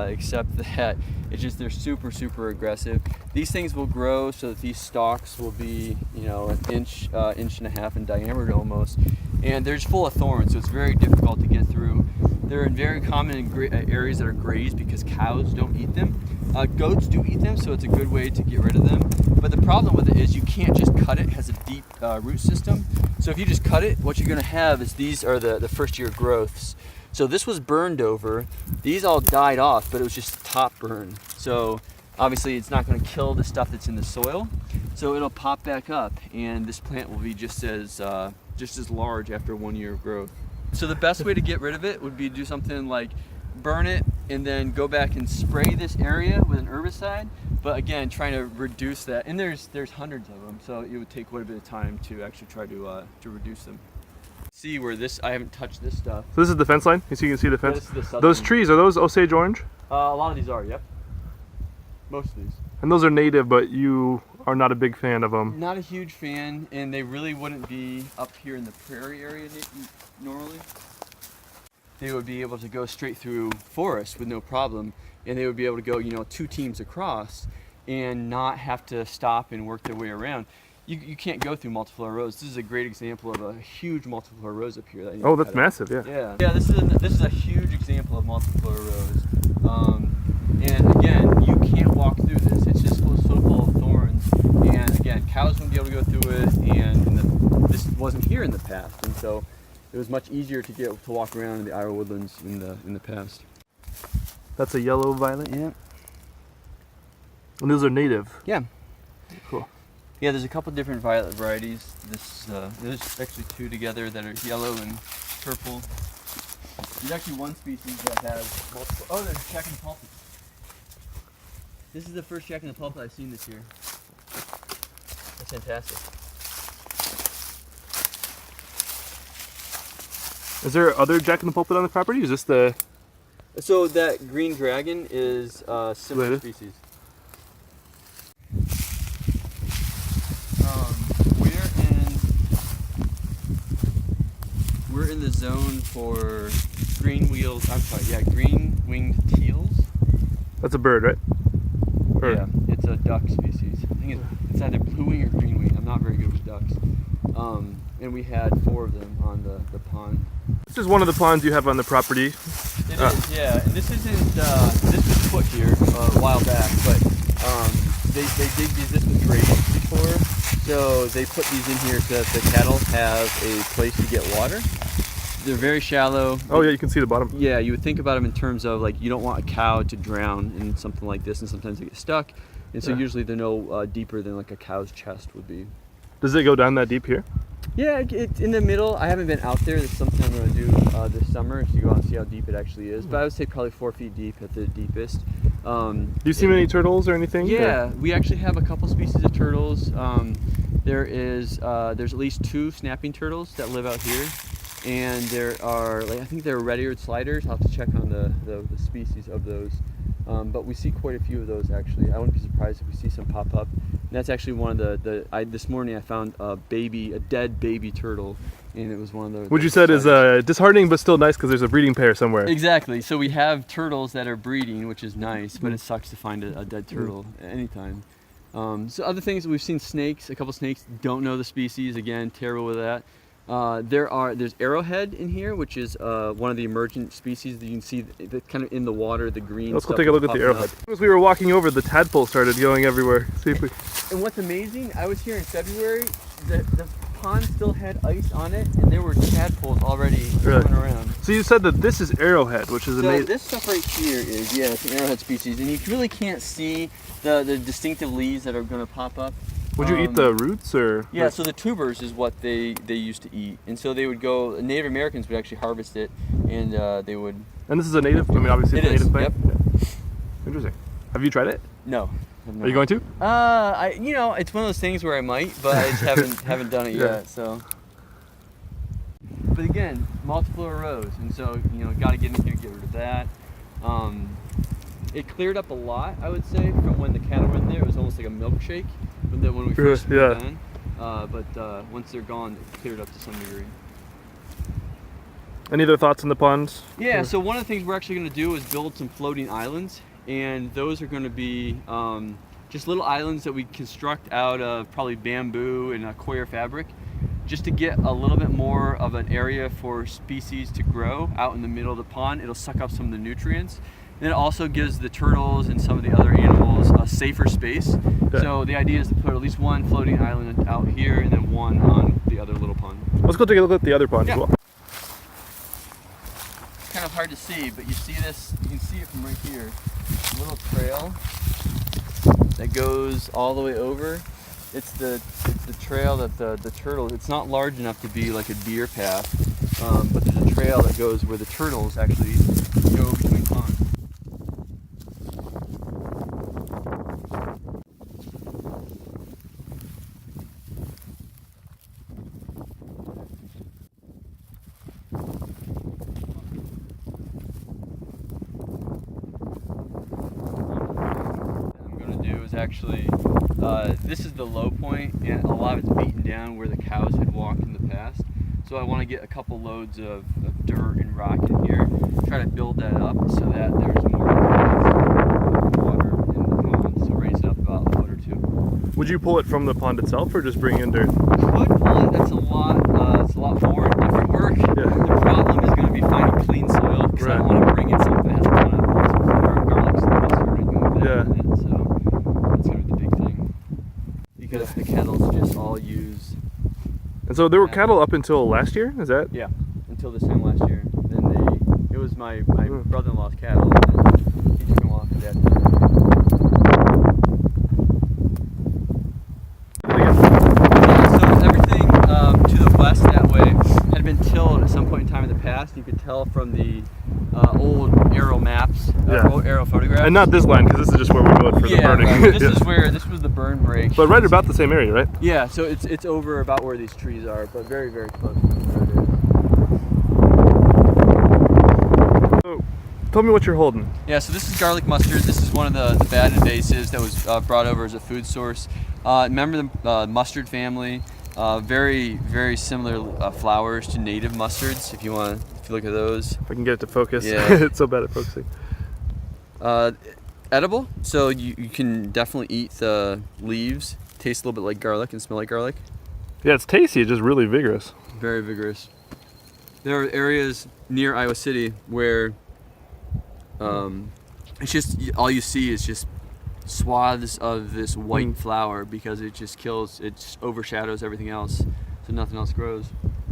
except that they're super, super aggressive. These things will grow so that these stalks will be, an inch and a half in diameter almost. And they're just full of thorns, so it's very difficult to get through. They're very common in areas that are grazed because cows don't eat them. Goats do eat them, so it's a good way to get rid of them. But the problem with it is you can't just cut it. It has a deep root system. So if you just cut it, what you're going to have is these are the first year growths. So this was burned over. These all died off, but it was just top burn. So obviously it's not going to kill the stuff that's in the soil. So it'll pop back up, and this plant will be just as large after 1 year of growth. So the best way to get rid of it would be to do something like burn it and then go back and spray this area with an herbicide. But again, trying to reduce that, and there's hundreds of them, so it would take quite a bit of time to actually try to reduce them. See where I haven't touched this stuff. So this is the fence line? So you can see the fence? Yeah, those trees, are those Osage orange? A lot of these are, yep. Most of these. And those are native, but you are not a big fan of them? Not a huge fan, and they really wouldn't be up here in the prairie area normally. They would be able to go straight through forest with no problem, and they would be able to go, 2 teams across and not have to stop and work their way around. You can't go through multiflora rows. This is a great example of a huge multiflora rose up here. Oh, that's massive, yeah. Yeah, this is a huge example of multiflora rose. And again, you can't walk through this. It's just so full of thorns. And again, cows wouldn't be able to go through it, and this wasn't here in the past. And so it was much easier to walk around in the Iowa woodlands in the past. That's a yellow violet? Yeah. And those are native? Yeah. Cool. Yeah, there's a couple different violet varieties. There's actually 2 together that are yellow and purple. There's actually one species that has multiple. Oh, there's Jack in the Pulpit. This is the first Jack in the Pulpit I've seen this year. That's fantastic. Is there other Jack in the Pulpit on the property? Is this the... So that green dragon is a similar Later. species. in the zone for green-winged teals. That's a bird, right? Yeah, it's a duck species. I think it's either blue wing or green wing. I'm not very good with ducks. And we had 4 of them on the pond. This is one of the ponds you have on the property. It is, yeah. And this isn't. This was put here a while back, but they did use this with drainage before, so they put these in here so that the cattle have a place to get water. They're very shallow. Oh yeah, you can see the bottom. Yeah, you would think about them in terms of like you don't want a cow to drown in something like this, and sometimes they get stuck. And so usually they're no deeper than like a cow's chest would be. Does it go down that deep here? Yeah, it's in the middle. I haven't been out there. It's something I'm going to do this summer to go out and see how deep it actually is. But I would say probably 4 feet deep at the deepest. Do you see any turtles or anything? Yeah, we actually have a couple species of turtles. There's at least 2 snapping turtles that live out here. And there are, I think they're red-eared sliders. I'll have to check on the species of those. But we see quite a few of those actually. I wouldn't be surprised if we see some pop up. And that's actually one of this morning I found a dead baby turtle, and it was one of those. Which you said is disheartening but still nice because there's a breeding pair somewhere. Exactly. So we have turtles that are breeding, which is nice, but it sucks to find a dead turtle anytime. So other things, we've seen snakes, a couple snakes, don't know the species, again, terrible with that. There's arrowhead in here, which is one of the emergent species that you can see that kind of in the water, the green. Let's go take a look at the arrowhead. As we were walking over, the tadpole started going everywhere. See if we... And what's amazing, I was here in February, the pond still had ice on it, and there were tadpoles already swimming around. So you said that this is arrowhead, which is amazing. So this stuff right here is, it's an arrowhead species, and you really can't see the distinctive leaves that are going to pop up. Would you eat the roots or? Yeah, so the tubers is what they used to eat, and so they would go. Native Americans would actually harvest it, and they would. And this is a native. I mean, obviously it's a native plant. Yep. Yeah. Interesting. Have you tried it? No. Are you going to? It's one of those things where I might, but I just haven't done it yet. So. But again, multiple rows, and so got to get in here, get rid of that. It cleared up a lot, I would say, from when the cattle were in there. It was almost like a milkshake when we first moved in. But once they're gone, it cleared up to some degree. Any other thoughts on the ponds? Yeah, so one of the things we're actually going to do is build some floating islands, and those are going to be just little islands that we construct out of probably bamboo and coir fabric, just to get a little bit more of an area for species to grow out in the middle of the pond. It'll suck up some of the nutrients. And it also gives the turtles and some of the other animals a safer space. Yeah. So the idea is to put at least one floating island out here and then one on the other little pond. Let's go take a look at the other pond as well. It's kind of hard to see, but you see this, you can see it from right here. A little trail that goes all the way over. It's the trail that the turtles, it's not large enough to be like a deer path, but there's a trail that goes where the turtles actually go between ponds. Actually, this is the low point, and a lot of it's beaten down where the cows had walked in the past. So I want to get a couple loads of dirt and rock in here, try to build that up so that there's more water in the pond, so raise it up about a foot or 2. Would you pull it from the pond itself or just bring in dirt? Could pull it, that's a lot, it's a lot more different work. Yeah. The problem is going to be finding clean soil, because I don't want to bring in something that has a ton of garlic mustard or anything like that in it, so. Because the kettles just all use. And so there were cattle up until last year, is that? Yeah, until this time last year. Then it was my brother-in-law's cattle, and he took them off at that time. So everything to the west that way had been tilled at some point in time in the past. You could tell from the old aerial maps, old aerial photographs. And not this line, because this is just where we're going for the burning. Right. This was the burn break. But right about the same area, right? Yeah, so it's over about where these trees are, but very, very close. So, tell me what you're holding. Yeah, so this is garlic mustard. This is one of the bad invasives that was brought over as a food source. Remember the mustard family? Very, very similar flowers to native mustards. If you look at those. If I can get it to focus. Yeah. It's so bad at focusing. Edible, so you can definitely eat the leaves. Tastes a little bit like garlic and smell like garlic. Yeah, it's tasty. It's just really vigorous. Very vigorous. There are areas near Iowa City where it's just all you see is just swaths of this white flower because it just overshadows everything else, so nothing else grows.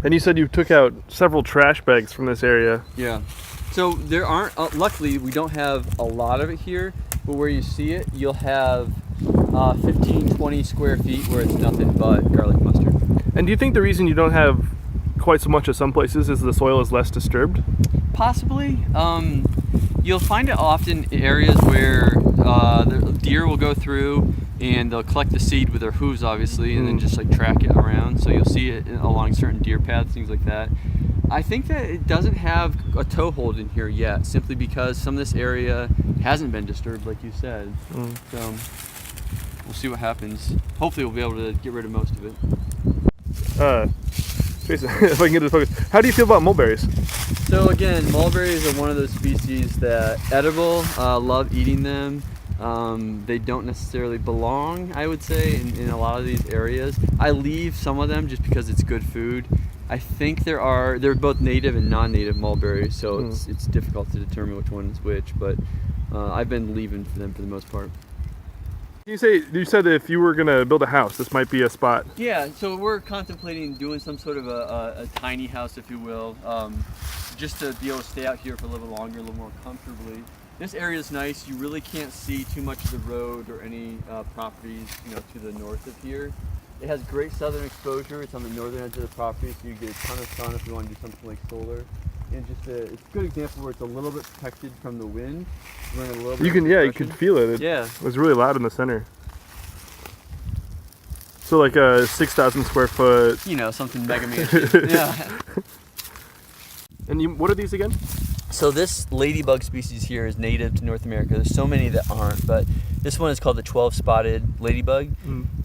And you said you took out several trash bags from this area. Yeah. So there aren't, luckily we don't have a lot of it here, but where you see it, you'll have 15, 20 square feet where it's nothing but garlic mustard. And do you think the reason you don't have quite so much as some places is the soil is less disturbed? Possibly. You'll find it often in areas where the deer will go through and they'll collect the seed with their hooves, obviously, and then just like track it around. So you'll see it along certain deer paths, things like that. I think that it doesn't have a toehold in here yet, simply because some of this area hasn't been disturbed, like you said. So we'll see what happens. Hopefully we'll be able to get rid of most of it. Jason, if I can get it to focus. How do you feel about mulberries? So again, mulberries are one of those species that edible, love eating them. They don't necessarily belong, I would say, in a lot of these areas. I leave some of them just because it's good food. I think they're both native and non-native mulberries, so it's difficult to determine which one is which, but I've been leaving for them for the most part. You said that if you were gonna build a house, this might be a spot. Yeah, so we're contemplating doing some sort of a tiny house, if you will, just to be able to stay out here for a little longer, a little more comfortably. This area is nice. You really can't see too much of the road or any properties, to the north of here. It has great southern exposure. It's on the northern edge of the property, so you get a ton of sun if you want to do something like solar. And it's a good example where it's a little bit protected from the wind. We're in a little bit you can feel it. It was really loud in the center. So like a 6,000 square foot. Something mega mansion. Yeah. And what are these again? So this ladybug species here is native to North America. There's so many that aren't, but this one is called the 12-spotted ladybug,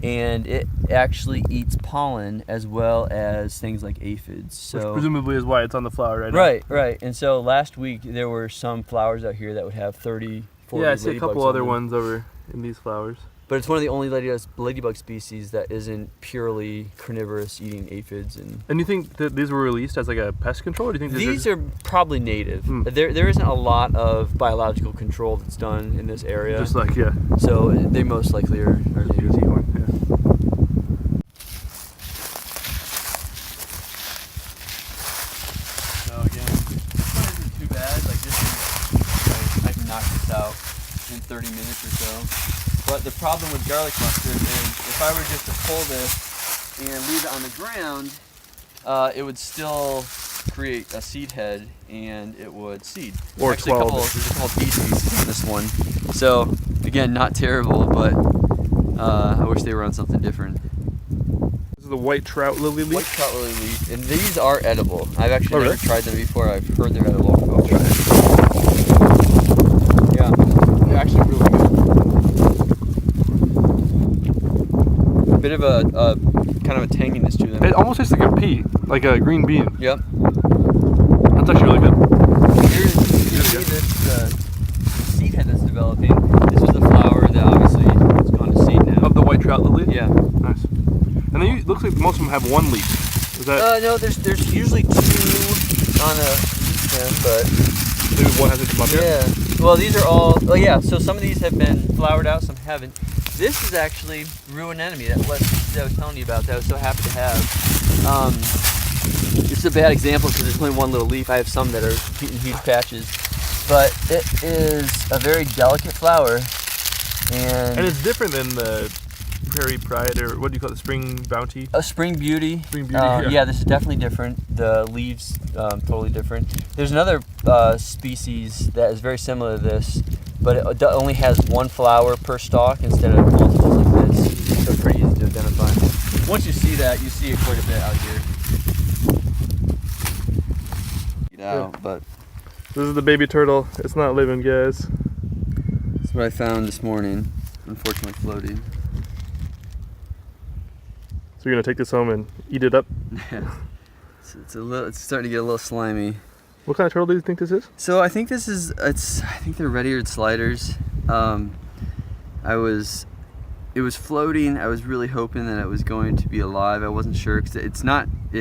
and it actually eats pollen as well as things like aphids. So which presumably is why it's on the flower right now. Right. And so last week there were some flowers out here that would have 30, 40 Yeah, I see a couple other them. ones over in these flowers. But it's one of the only ladybug species that isn't purely carnivorous, eating aphids. And you think that these were released as like a pest control? Or do you think these are probably native? There isn't a lot of biological control that's done in this area. Just like, yeah. So they most likely are native. So again, this one isn't too bad. Like this is, I can knock this out in 30 minutes or so. But the problem with garlic mustard is if I were just to pull this and leave it on the ground, it would still create a seed head and it would seed. Or there's a couple bee species on this one. So again, not terrible, but I wish they were on something different. This is the white trout lily leaf? White trout lily leaf. And these are edible. I've actually never tried them before. I've heard they're edible. I'll try it. Yeah, they're actually really good. A bit of a kind of a tanginess to them. It almost tastes like a pea, like a green bean. Yep. That's actually really good. Here's this seed head that's developing. This is the flower that obviously has gone to seed now. Of the white trout lily? Yeah. Nice. And then it looks like most of them have one leaf. Is that? No, there's usually two on a stem, but maybe one hasn't come up yet? Yeah. Well, these are all. Oh yeah. So some of these have been flowered out, some haven't. This is actually Rue anemone, that I was telling you about that I was so happy to have. It's a bad example because there's only one little leaf. I have some that are in huge patches. But it is a very delicate flower. And it's different than the Prairie Pride, or what do you call it, Spring Bounty? A Spring Beauty. Spring Beauty, yeah, this is definitely different. The leaves, totally different. There's another species that is very similar to this, but it only has one flower per stalk instead of multiples like this. So it's pretty easy to identify. Once you see that, you see it quite a bit out here. But this is the baby turtle. It's not living, guys. That's what I found this morning. Unfortunately floating. you're gonna take this home and eat it up? Yeah. It's starting to get a little slimy. What kind of turtle do you think this is? So I think this is, I think they're red-eared sliders. It was floating. I was really hoping that it was going to be alive. I wasn't sure because it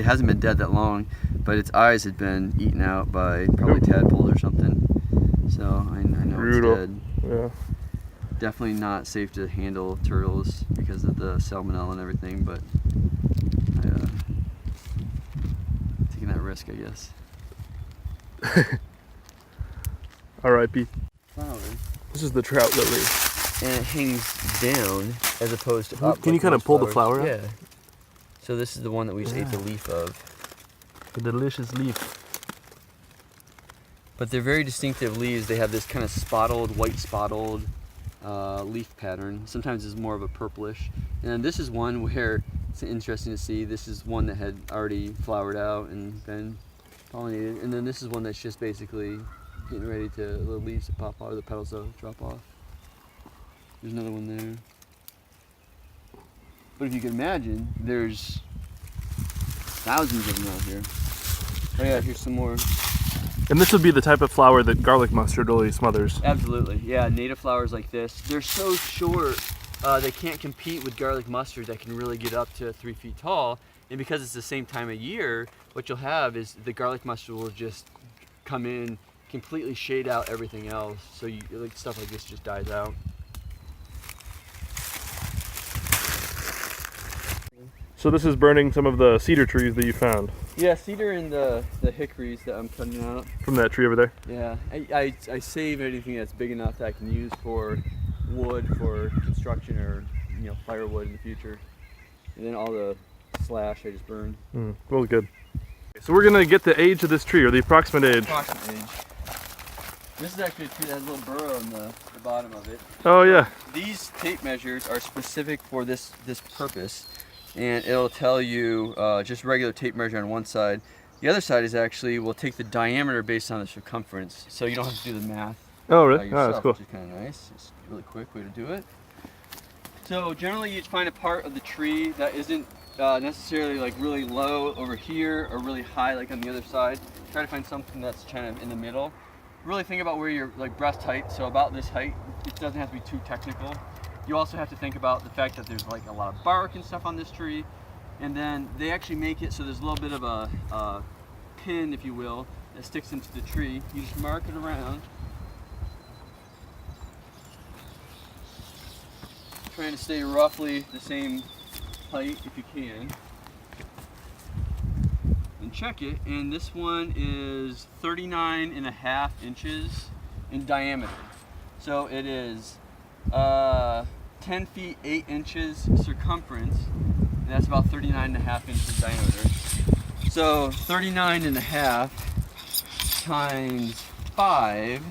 hasn't been dead that long, but its eyes had been eaten out by probably tadpoles or something. So I know Brutal. It's dead. Yeah. Definitely not safe to handle turtles because of the salmonella and everything, but taking that risk, I guess. R.I.P. Flower. This is the trout lily. And it hangs down as opposed to up. Can you kind of pull the flower out? Yeah. So this is the one that we just ate the leaf of. A delicious leaf. But they're very distinctive leaves. They have this kind of spotted, white spotted leaf pattern. Sometimes it's more of a purplish. And then this is one where it's interesting to see. This is one that had already flowered out and been pollinated. And then this is one that's just basically getting ready to, the leaves to pop out, or the petals to drop off. There's another one there. But if you can imagine, there's thousands of them out here. Oh yeah, here's some more. And this would be the type of flower that garlic mustard really smothers. Absolutely, yeah, native flowers like this. They're so short, they can't compete with garlic mustard that can really get up to 3 feet tall. And because it's the same time of year, what you'll have is the garlic mustard will just come in, completely shade out everything else. So stuff like this just dies out. So this is burning some of the cedar trees that you found. Yeah, cedar and the hickories that I'm cutting out. From that tree over there? Yeah, I save anything that's big enough that I can use for wood, for construction, or firewood in the future. And then all the slash I just burn. Well, good. So we're gonna get the age of this tree, or the approximate age. Approximate age. This is actually a tree that has a little burrow in the bottom of it. Oh yeah. These tape measures are specific for this purpose. And it'll tell you just regular tape measure on one side. The other side is actually, we'll take the diameter based on the circumference, so you don't have to do the math. Oh really? Yourself, Oh, that's cool. Which is kind of nice. It's a really quick way to do it. So generally you find a part of the tree that isn't necessarily like really low over here or really high like on the other side. Try to find something that's kind of in the middle. Really think about where your breast height, so about this height. It doesn't have to be too technical. You also have to think about the fact that there's like a lot of bark and stuff on this tree, and then they actually make it so there's a little bit of a pin, if you will, that sticks into the tree. You just mark it around, trying to stay roughly the same height if you can, and check it. And this one is 39.5 inches in diameter, so it is 10 feet 8 inches circumference, and that's about 39.5 inches diameter. So 39.5 times 5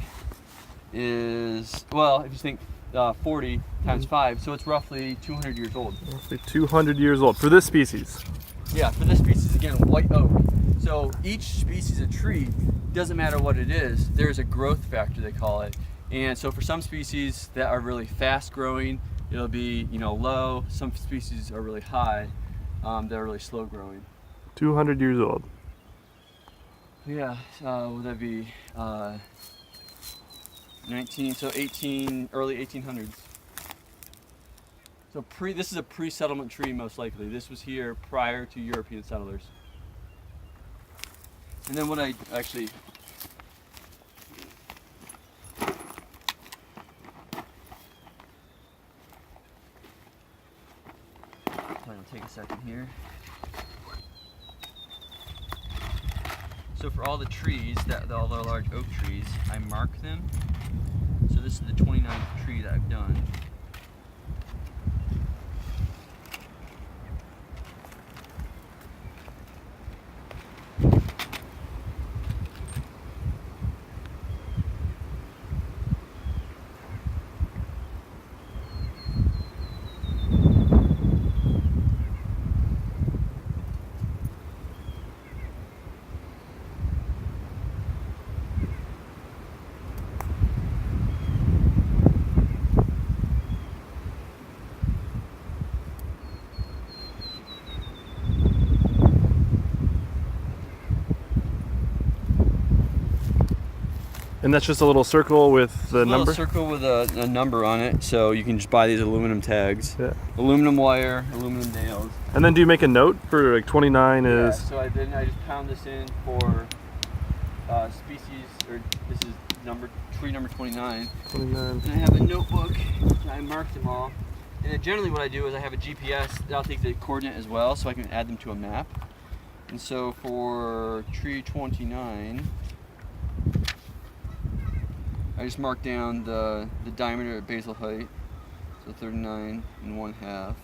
is, well, if you think 40 times 5, so it's roughly 200 years old. Roughly 200 years old for this species. Yeah, for this species, again, white oak. So each species of tree, doesn't matter what it is, there's a growth factor, they call it. And so for some species that are really fast growing, it'll be low. Some species are really high, they're really slow growing. 200 years old. Yeah, would that be early 1800s. So this is a pre-settlement tree most likely. This was here prior to European settlers. And then what I actually, I'll take a second here. So for all the trees, all the large oak trees, I mark them. So this is the 29th tree that I've done. And that's just a little circle with the number? A circle with a number on it, so you can just buy these aluminum tags. Yeah. Aluminum wire, aluminum nails. And then do you make a note for like 29 is? Yeah, so I just pound this in for species, or this is tree number 29. 29. And I have a notebook, I mark them all. And then generally what I do is I have a GPS that'll take the coordinate as well, so I can add them to a map. And so for tree 29, I just mark down the diameter at basal height, so 39 1/2, and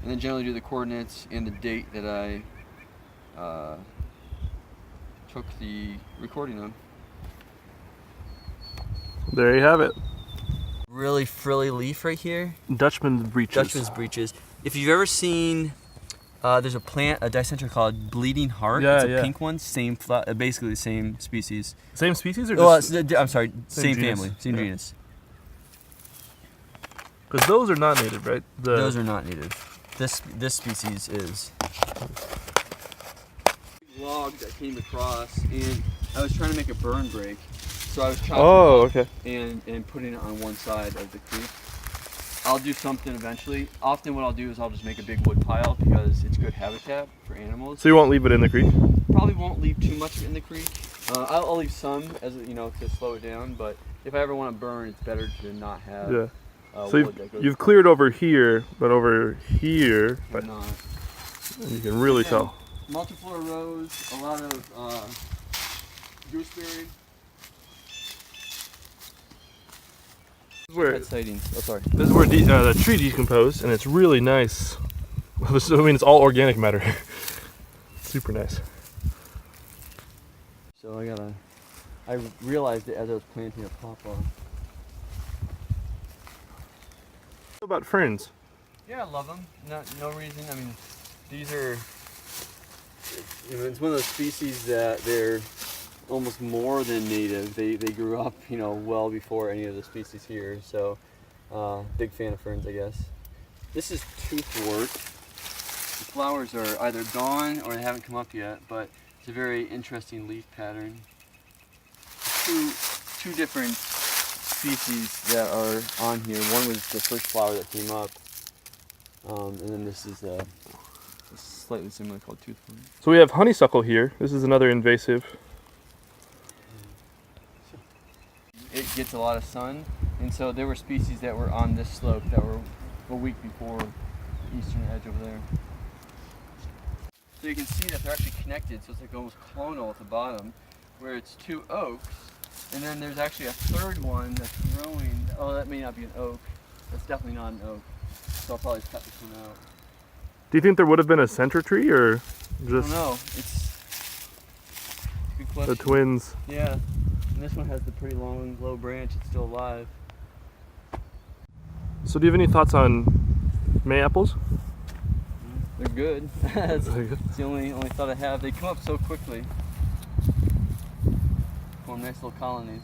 then generally do the coordinates and the date that I took the recording on. There you have it. Really frilly leaf right here. Dutchman's breeches. Dutchman's breeches. If you've ever seen, there's a plant, a dicentra called bleeding heart. Yeah, it's a pink one, same, basically the same species. Same species or just? I'm sorry, same genus. family, same genus. Because those are not native, right? Those are not native. This species is. Log that came across, and I was trying to make a burn break, so I was chopping and putting it on one side of the creek. I'll do something eventually. Often what I'll do is I'll just make a big wood pile because it's good habitat for animals. So you won't leave it in the creek? Probably won't leave too much of it in the creek. I'll leave some, as you know, to slow it down. But if I ever want to burn, it's better to not have. Yeah. So wood that goes you've cleared over here, but over here, but not. You can really tell. Multiflora rose, a lot of gooseberry. Where sightings. Oh, sorry. This is where the tree decomposed, and it's really nice. I mean, it's all organic matter. Super nice. So I realized it as I was planting a pawpaw. What about ferns? Yeah, I love them. No reason. I mean, these are. It's one of those species that they're almost more than native. They grew up, well before any of the species here. So, big fan of ferns, I guess. This is toothwort. The flowers are either gone or they haven't come up yet, but it's a very interesting leaf pattern. Two different species that are on here. One was the first flower that came up, and then this is slightly similar called toothwort. So we have honeysuckle here. This is another invasive. It gets a lot of sun, and so there were species that were on this slope that were a week before the eastern edge over there. So you can see that they're actually connected, so it's like almost clonal at the bottom, where it's two oaks, and then there's actually a third one that's growing. Oh, that may not be an oak. That's definitely not an oak. So I'll probably cut this one out. Do you think there would have been a center tree, or just? I don't know. It's a good question. The twins? Yeah. And this one has the pretty long, low branch. It's still alive. So do you have any thoughts on May-apples? They're good. That's the only thought I have. They come up so quickly. Form nice little colonies.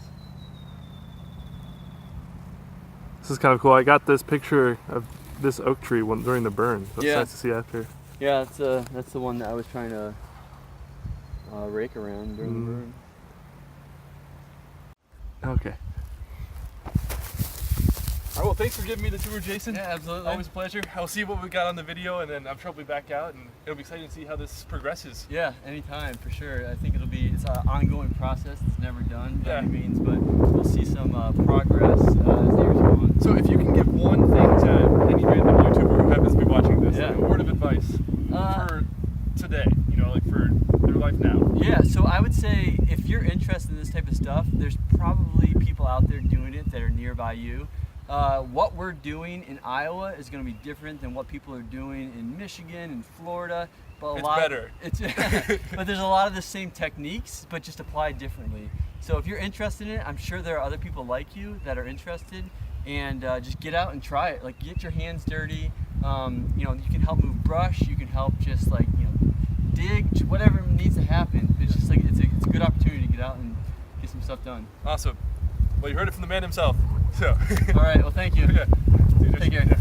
This is kind of cool. I got this picture of this oak tree during the burn. So it's nice to see after. Yeah, that's the one that I was trying to rake around during the burn. Okay. All right, well, thanks for giving me the tour, Jason. Yeah, absolutely. Always a pleasure. I'll see what we got on the video, and then I'm sure I'll be back out, and it'll be exciting to see how this progresses. Yeah, anytime, for sure. I think it's an ongoing process. It's never done by any means, but we'll see some progress as the years go on. So if you can give one thing to any random YouTuber who happens to be watching this, like a word of advice for today, like for their life now. Yeah, so I would say if you're interested in this type of stuff, there's probably people out there doing it that are nearby you. What we're doing in Iowa is going to be different than what people are doing in Michigan and Florida. But but there's a lot of the same techniques, but just applied differently. So if you're interested in it, I'm sure there are other people like you that are interested, and just get out and try it. Like, get your hands dirty. You can help move brush. You can help just dig, whatever needs to happen. It's just like it's a good opportunity to get out and get some stuff done. Awesome. Well, you heard it from the man himself. So. All right. Well, thank you. Okay. Take care.